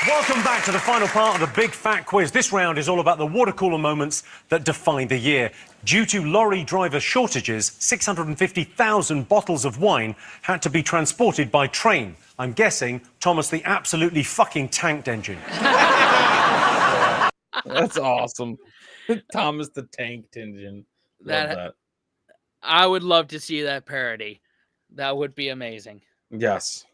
Welcome back to the final part of the Big Fat Quiz. This round is all about the water cooler moments that define the year. Due to lorry driver shortages, 650,000 bottles of wine had to be transported by train. I'm guessing Thomas the absolutely fucking tanked engine. That's awesome. Thomas the tanked engine. Love that. I would love to see that parody. That would be amazing. Yes.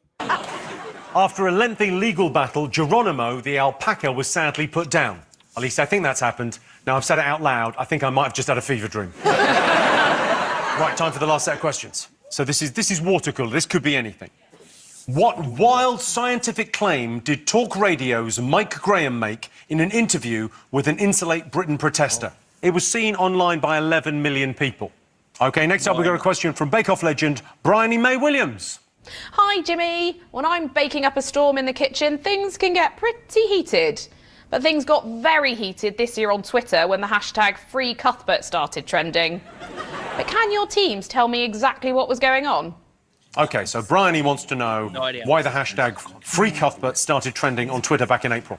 After a lengthy legal battle, Geronimo the alpaca was sadly put down. At least I think that's happened. Now I've said it out loud. I think I might have just had a fever dream. Right, time for the last set of questions. So this is water cooler. This could be anything. What wild scientific claim did Talk Radio's Mike Graham make in an interview with an Insulate Britain protester? It was seen online by 11 million people. OK, next up we've got a question from Bake Off legend Bryony May Williams. Hi, Jimmy. When I'm baking up a storm in the kitchen, things can get pretty heated. But things got very heated this year on Twitter when the hashtag Free Cuthbert started trending. But can your teams tell me exactly what was going on? OK, so Bryony wants to know why the hashtag Free Cuthbert started trending on Twitter back in April.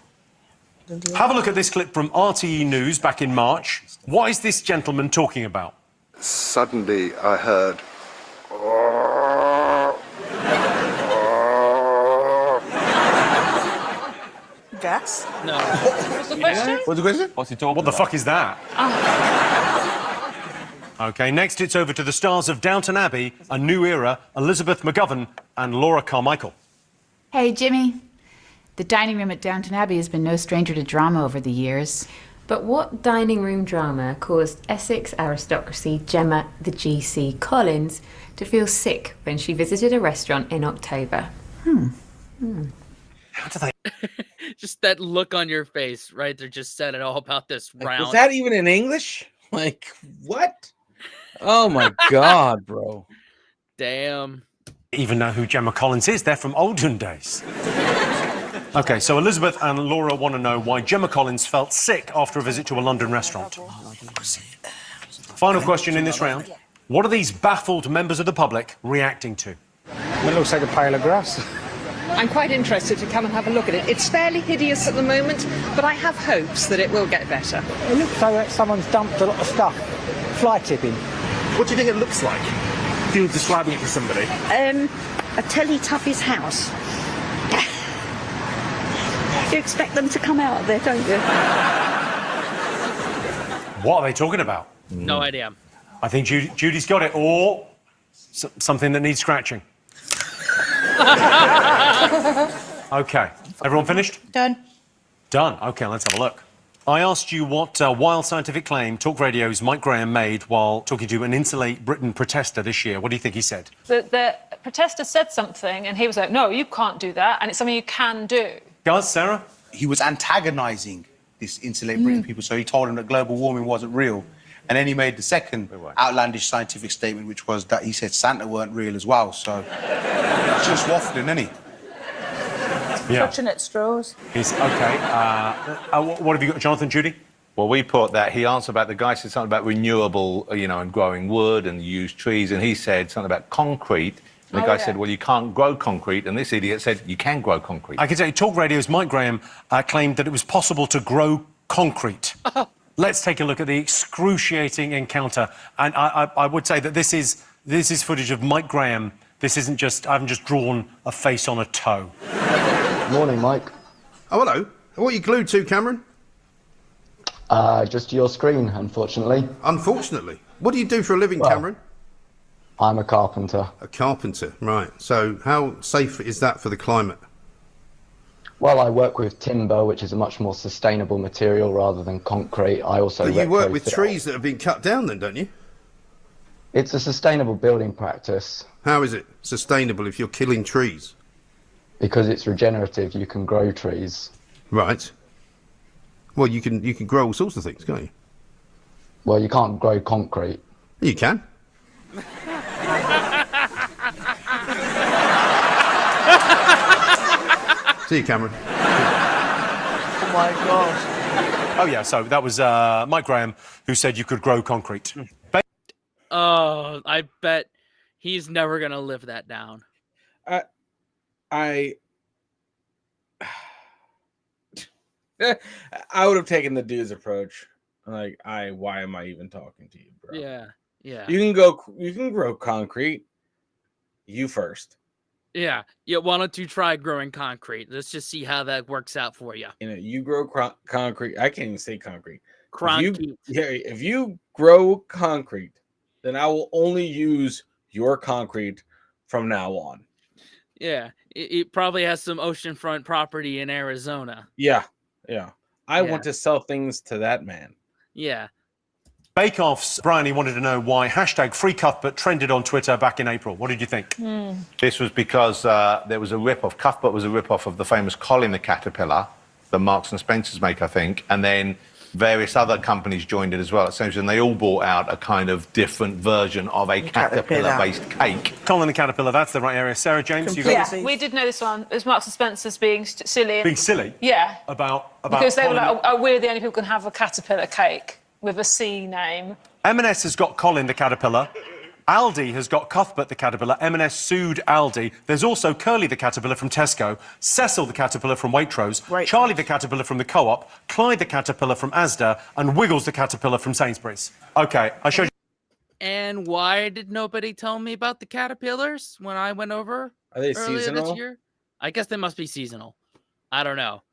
Have a look at this clip from RTE News back in March. What is this gentleman talking about? Suddenly I heard... Gas? No. What's the question? What's the question? What's he talking about? What the fuck is that? OK, next it's over to the stars of Downton Abbey, A New Era, Elizabeth McGovern and Laura Carmichael. Hey, Jimmy. The dining room at Downton Abbey has been no stranger to drama over the years. But what dining room drama caused Essex aristocracy Gemma the GC Collins to feel sick when she visited a restaurant in October? How do they? Just that look on your face, right? They're just said it all about this round. Was that even in English? Like, what? Oh my God, bro. Damn. Even know who Gemma Collins is. They're from olden days. Okay, so Elizabeth and Laura want to know why Gemma Collins felt sick after a visit to a London restaurant. Final question in this round. What are these baffled members of the public reacting to? It looks like a pile of grass. I'm quite interested to come and have a look at it. It's fairly hideous at the moment, but I have hopes that it will get better. It looks like someone's dumped a lot of stuff. Fly tipping. What do you think it looks like? If you were describing it to somebody. A Teletubbies house. You expect them to come out of there, don't you? What are they talking about? No idea. I think Judy's got it, or something that needs scratching. Okay, everyone finished? Done. Done. Okay, let's have a look. I asked you what wild scientific claim Talk Radio's Mike Graham made while talking to an Insulate Britain protester this year. What do you think he said? The protester said something, and he was like, no, you can't do that, and it's something you can do. Guys, Sarah? He was antagonising this Insulate Britain people, so he told them that global warming wasn't real. And then he made the second outlandish scientific statement, which was that he said Santa weren't real as well. So it's just waffling, isn't he? Yeah. Clutching at straws. He's okay. What have you got, Jonathan, Judy? Well, we put that. He answered about the guy said something about renewable, and growing wood and use trees, and he said something about concrete. And the guy said, well, you can't grow concrete, and this idiot said you can grow concrete. I can tell you, Talk Radio's Mike Graham claimed that it was possible to grow concrete. Let's take a look at the excruciating encounter. And I would say that this is footage of Mike Graham. This isn't just, I haven't just drawn a face on a toe. Morning, Mike. Oh, hello. What are you glued to, Cameron? Just your screen, unfortunately. Unfortunately? What do you do for a living, Cameron? I'm a carpenter. A carpenter, right. So how safe is that for the climate? Well, I work with timber, which is a much more sustainable material rather than concrete. I also you work with trees that have been cut down then, don't you? It's a sustainable building practice. How is it sustainable if you're killing trees? Because it's regenerative, you can grow trees. Right. Well, you can grow all sorts of things, can't you? Well, you can't grow concrete. You can. See you, Cameron. Oh my gosh. Oh yeah, so that was Mike Graham who said you could grow concrete. Oh, I bet he's never gonna live that down. I would have taken the dude's approach. Like, why am I even talking to you, bro? Yeah. You can grow concrete. You first. Yeah. Why don't you try growing concrete? Let's just see how that works out for you. You grow concrete. I can't even say concrete. Concrete. If you grow concrete, then I will only use your concrete from now on. Yeah. It probably has some oceanfront property in Arizona. Yeah. I want to sell things to that man. Yeah. Bake Off's Bryony wanted to know why #FreeCuthbert trended on Twitter back in April. What did you think? This was because there was a rip-off. Cuthbert was a rip-off of the famous Colin the Caterpillar that Marks and Spencer's make, I think, and then various other companies joined it as well. And they all brought out a kind of different version of a caterpillar-based cake. Colin the Caterpillar, that's the right area. Sarah James, you got this? We did know this one. It was Marks and Spencer's being silly. Being silly? Yeah. About because they were Colin... like, we're the only people who can have a caterpillar cake with a C name. M&S has got Colin the Caterpillar. Aldi has got Cuthbert the Caterpillar. M&S sued Aldi. There's also Curly the Caterpillar from Tesco, Cecil the Caterpillar from Waitrose, Charlie the Caterpillar from the Co-op, Clyde the Caterpillar from Asda, and Wiggles the Caterpillar from Sainsbury's. Okay, I showed you. And why did nobody tell me about the caterpillars when I went over? Are they earlier seasonal? This year? I guess they must be seasonal. I don't know.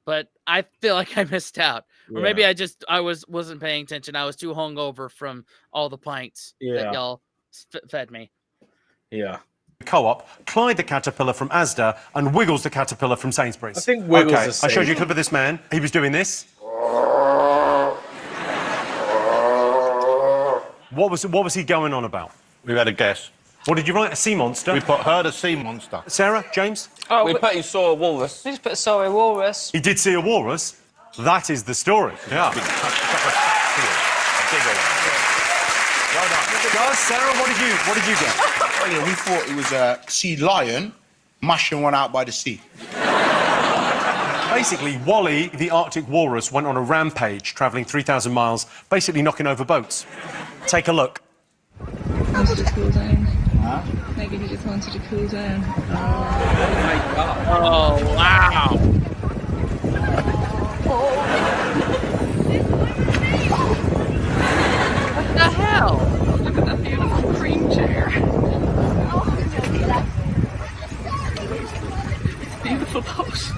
But I feel like I missed out. Or maybe I wasn't paying attention. I was too hungover from all the pints that y'all fed me. Yeah. Co-op, Clyde the Caterpillar from Asda, and Wiggles the Caterpillar from Sainsbury's. I think Wiggles okay, is safe. I showed you a clip of this man. He was doing this. What was he going on about? We've had a guess. What did you write? A sea monster? We put heard a sea monster. Sarah, James? Oh, we put he saw a walrus. We just put saw a walrus. He did see a walrus. That is the story. Yeah. Guys, Sarah, what did you get? Oh, yeah, we thought it was a sea lion mashing one out by the sea. Basically, Wally the Arctic Walrus went on a rampage, travelling 3,000 miles, basically knocking over boats. Take a look. Wanted to cool down. Huh? Maybe he just wanted to cool down. Oh my God. Oh, wow. What the hell? Look at that beautiful cream chair. It's a beautiful pose.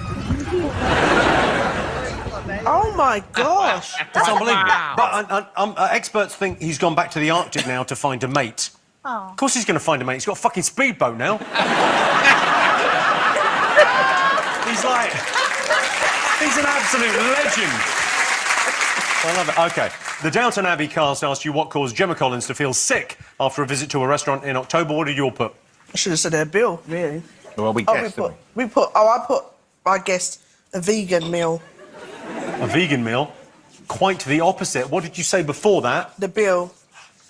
Oh my gosh. That's unbelievable. But experts think he's gone back to the Arctic now to find a mate. Oh. Of course he's going to find a mate. He's got a fucking speedboat now. He's like... He's an absolute legend. I love it. OK. The Downton Abbey cast asked you what caused Gemma Collins to feel sick after a visit to a restaurant in October. What did you all put? I should have said their bill, really. Well, we guessed, I guessed a vegan meal. A vegan meal? Quite the opposite. What did you say before that? The bill.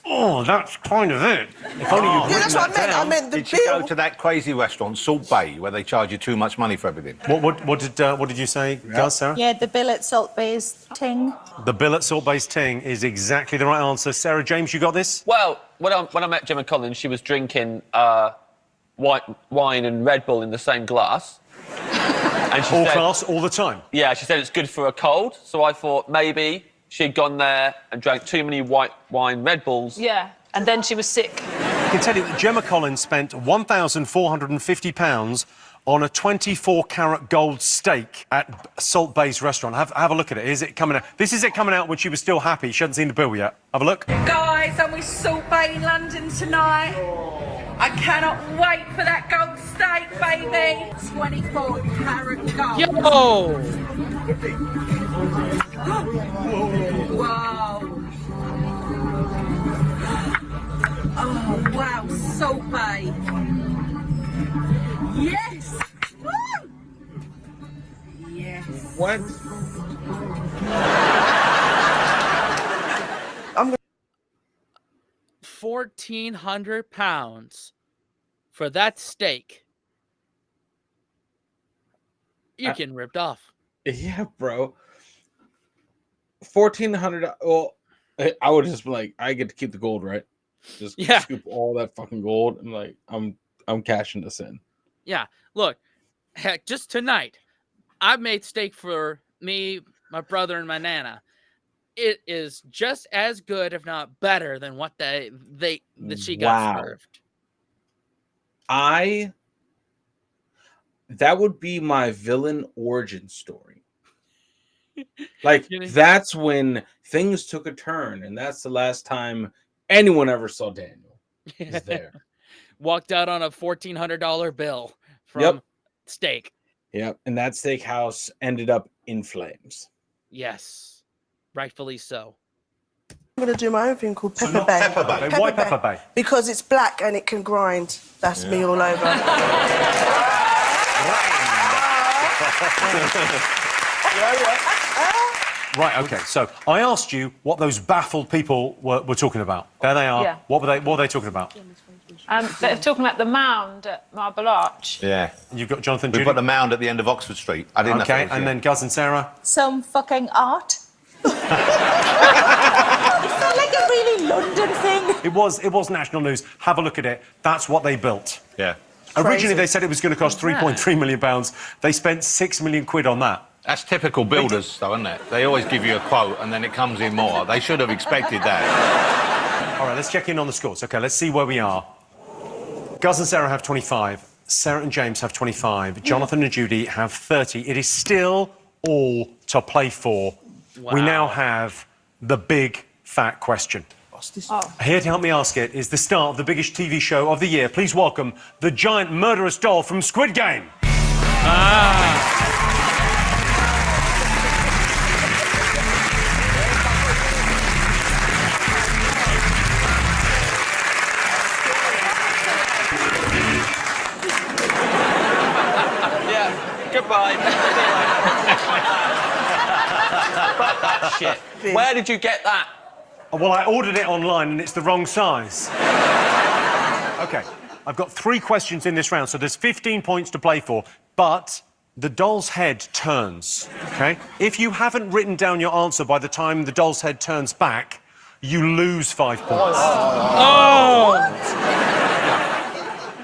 Oh, that's kind of it. If only you'd Yeah, that's what I meant. I meant the Did bill. you go to that crazy restaurant, Salt Bay, where they charge you too much money for everything? What did you say, Gaz, Sarah? Yeah, the bill at Salt Bay's ting. The bill at Salt Bay's ting is exactly the right answer. Sarah, James, you got this? Well, when I met Gemma Collins, she was drinking wine and Red Bull in the same glass. And she all said, class, all the time? Yeah, she said it's good for a cold, so I thought maybe she'd gone there and drank too many white wine Red Bulls. Yeah, and then she was sick. I can tell you that Gemma Collins spent £1,450 on a 24-carat gold steak at Salt Bay's restaurant. Have a look at it. Is it coming out? This is it coming out when she was still happy. She hadn't seen the bill yet. Have a look. Guys, I'm with Salt Bay in London tonight. I cannot wait for that gold steak, baby. 24-carat gold. Yo! Wow. Oh, wow, Salt Bay. Yes! Woo! Yes. What? £1,400 for that steak. You're getting ripped off. Yeah, bro. 1,400. Well, I would just be like, I get to keep the gold, right? Just scoop all that fucking gold. I'm like, I'm cashing this in. Yeah, look, heck, just tonight, I made steak for me, my brother, and my nana. It is just as good, if not better, than what that she got served. That would be my villain origin story. Like, that's when things took a turn, and that's the last time anyone ever saw Daniel. Is there. Walked out on a $1,400 bill from steak. Yep, and that steakhouse ended up in flames. Yes, rightfully so. I'm going to do my own thing called Pepper Bay. Pepper Bay. Why Pepper Bay? Because it's black and it can grind. That's me all over. Right, OK, so I asked you what those baffled people were talking about. There they are. Yeah. What were they talking about? They're talking about the mound at Marble Arch. Yeah. You've got Jonathan, We Judy? put the mound at the end of Oxford Street. I didn't know. OK, and then Guz and Sarah? Some fucking art. It's not like a really London thing. It was national news. Have a look at it. That's what they built. Yeah. Originally, they said it was going to cost £3.3 million. They spent £6 million on that. That's typical builders, though, isn't it? They always give you a quote and then it comes in more. They should have expected that. All right, let's check in on the scores. OK, let's see where we are. Guz and Sarah have 25. Sarah and James have 25. Jonathan and Judy have 30. It is still all to play for. Wow. We now have the big, fat question. What's this? Here to help me ask it is the star of the biggest TV show of the year. Please welcome the giant murderous doll from Squid Game. shit. Where did you get that? Well, I ordered it online and it's the wrong size. Okay, I've got 3 questions in this round, so there's 15 points to play for, but the doll's head turns, okay? If you haven't written down your answer by the time the doll's head turns back, you lose 5 points.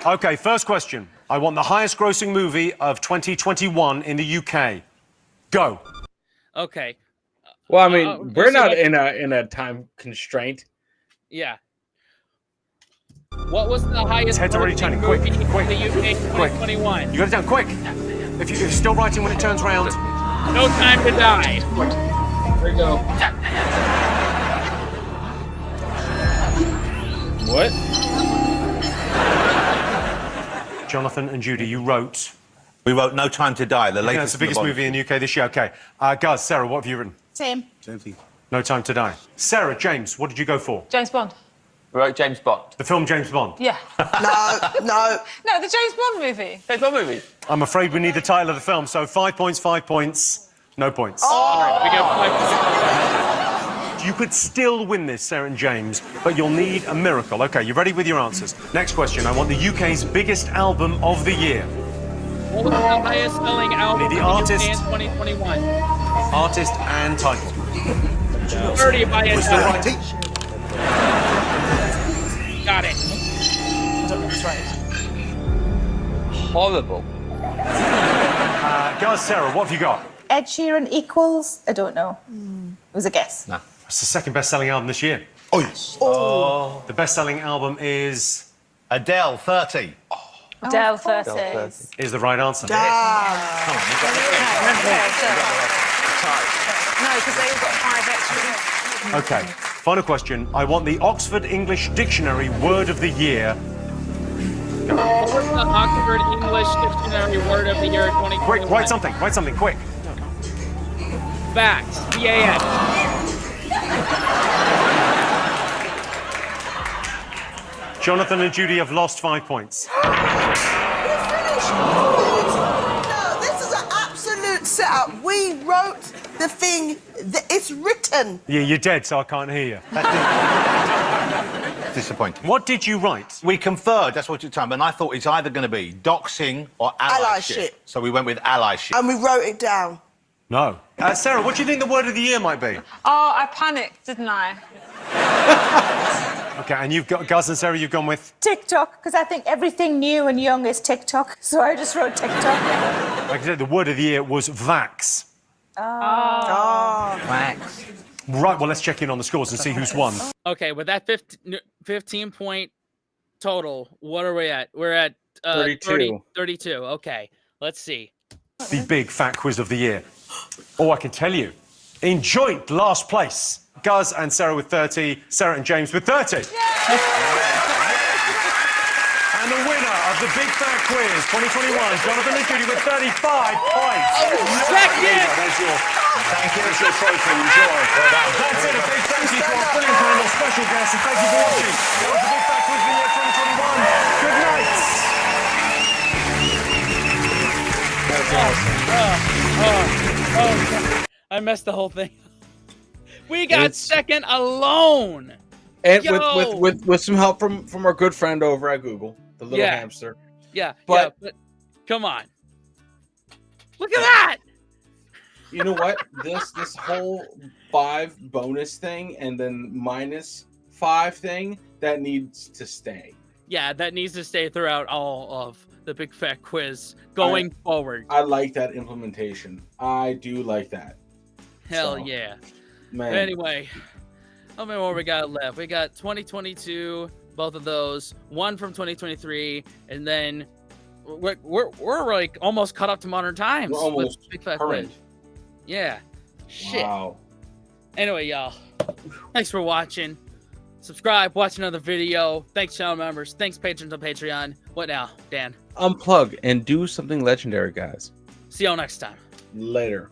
Okay, first question. I want the highest grossing movie of 2021 in the UK. Go. Okay. Well, I mean, we're not in a time constraint. Yeah. What was the highest Head's already turning. Quick, movie quick, in the UK in 2021? You got it down, quick. If you're still writing when it turns round. No Time to Die. There we go. What? Jonathan and Judy, you wrote. We wrote No Time to Die, the latest. That's the biggest movie in the UK this year. Okay. Guys, Sarah, what have you written? Same. No Time to Die. Sarah, James, what did you go for? James Bond. We wrote James Bond. The film James Bond. Yeah. No, No, the James Bond movie. James Bond movie. I'm afraid we need the title of the film, so 5 points, 5 points, no points. Right, we got 5 points. You could still win this, Sarah and James, but you'll need a miracle. Okay, you ready with your answers? Next question. I want the UK's biggest album of the year. What was the highest selling album the in artist. the UK in 2021? Artist and title. 30 by Was the right Got it. Horrible. Guys, Sarah, what have you got? Ed Sheeran equals? I don't know. It was a guess. No. It's the second best-selling album this year. Oh, yes. Oh. The best-selling album is... Adele, 30. Adele 30. Is the right answer. No, because they all got 5 extra. Okay, final question. I want the Oxford English Dictionary Word of the Year. What was the Oxford English Dictionary Word of the Year 2021? Quick, write something, quick. Facts. B-A-N. Jonathan and Judy have lost 5 points. No, this is an absolute setup. We wrote the thing. It's written. Yeah, you're dead, so I can't hear you. Disappointing. What did you write? We conferred, that's what you're talking about, and I thought it's either going to be doxing or allyship. So we went with allyship. And we wrote it down. No. Sarah, what do you think the word of the year might be? Oh, I panicked, didn't I? Okay, and you've got, Guz and Sarah, you've gone with? TikTok, because I think everything new and young is TikTok, so I just wrote TikTok. Like I said, the word of the year was vax. Wax. Right, well, let's check in on the scores and see who's won. Okay, with that 15-point total, what are we at? We're at 32. 32. Okay, let's see. The big fat quiz of the year. Oh, I can tell you. In joint last place, Guz and Sarah with 30, Sarah and James with 30. And the winner of the Big Fat Quiz 2021, Jonathan and Judy with 35 points. Second! Thank you, it's your trophy, enjoy. That's it, a big thank you to our brilliant panel, special guests, and thank you for watching. That was the Big Fat Quiz of the year 2021. Good night. I messed the whole thing. We got second alone. And with some help from our good friend over at Google, the little hamster. Yeah, but come on. Look at that. You know what? This whole 5 bonus thing and then -5 thing, that needs to stay. Yeah, that needs to stay throughout all of the Big Fat Quiz going forward. I like that implementation. I do like that. Hell yeah. Man. Anyway, how many more we got left? We got 2022, both of those, one from 2023, and then we're like almost caught up to modern times. We're almost with Big Fat current. Quiz. Yeah. Shit. Wow. Anyway, y'all, thanks for watching. Subscribe, watch another video. Thanks, channel members. Thanks, patrons on Patreon. What now, Dan? Unplug and do something legendary, guys. See y'all next time. Later.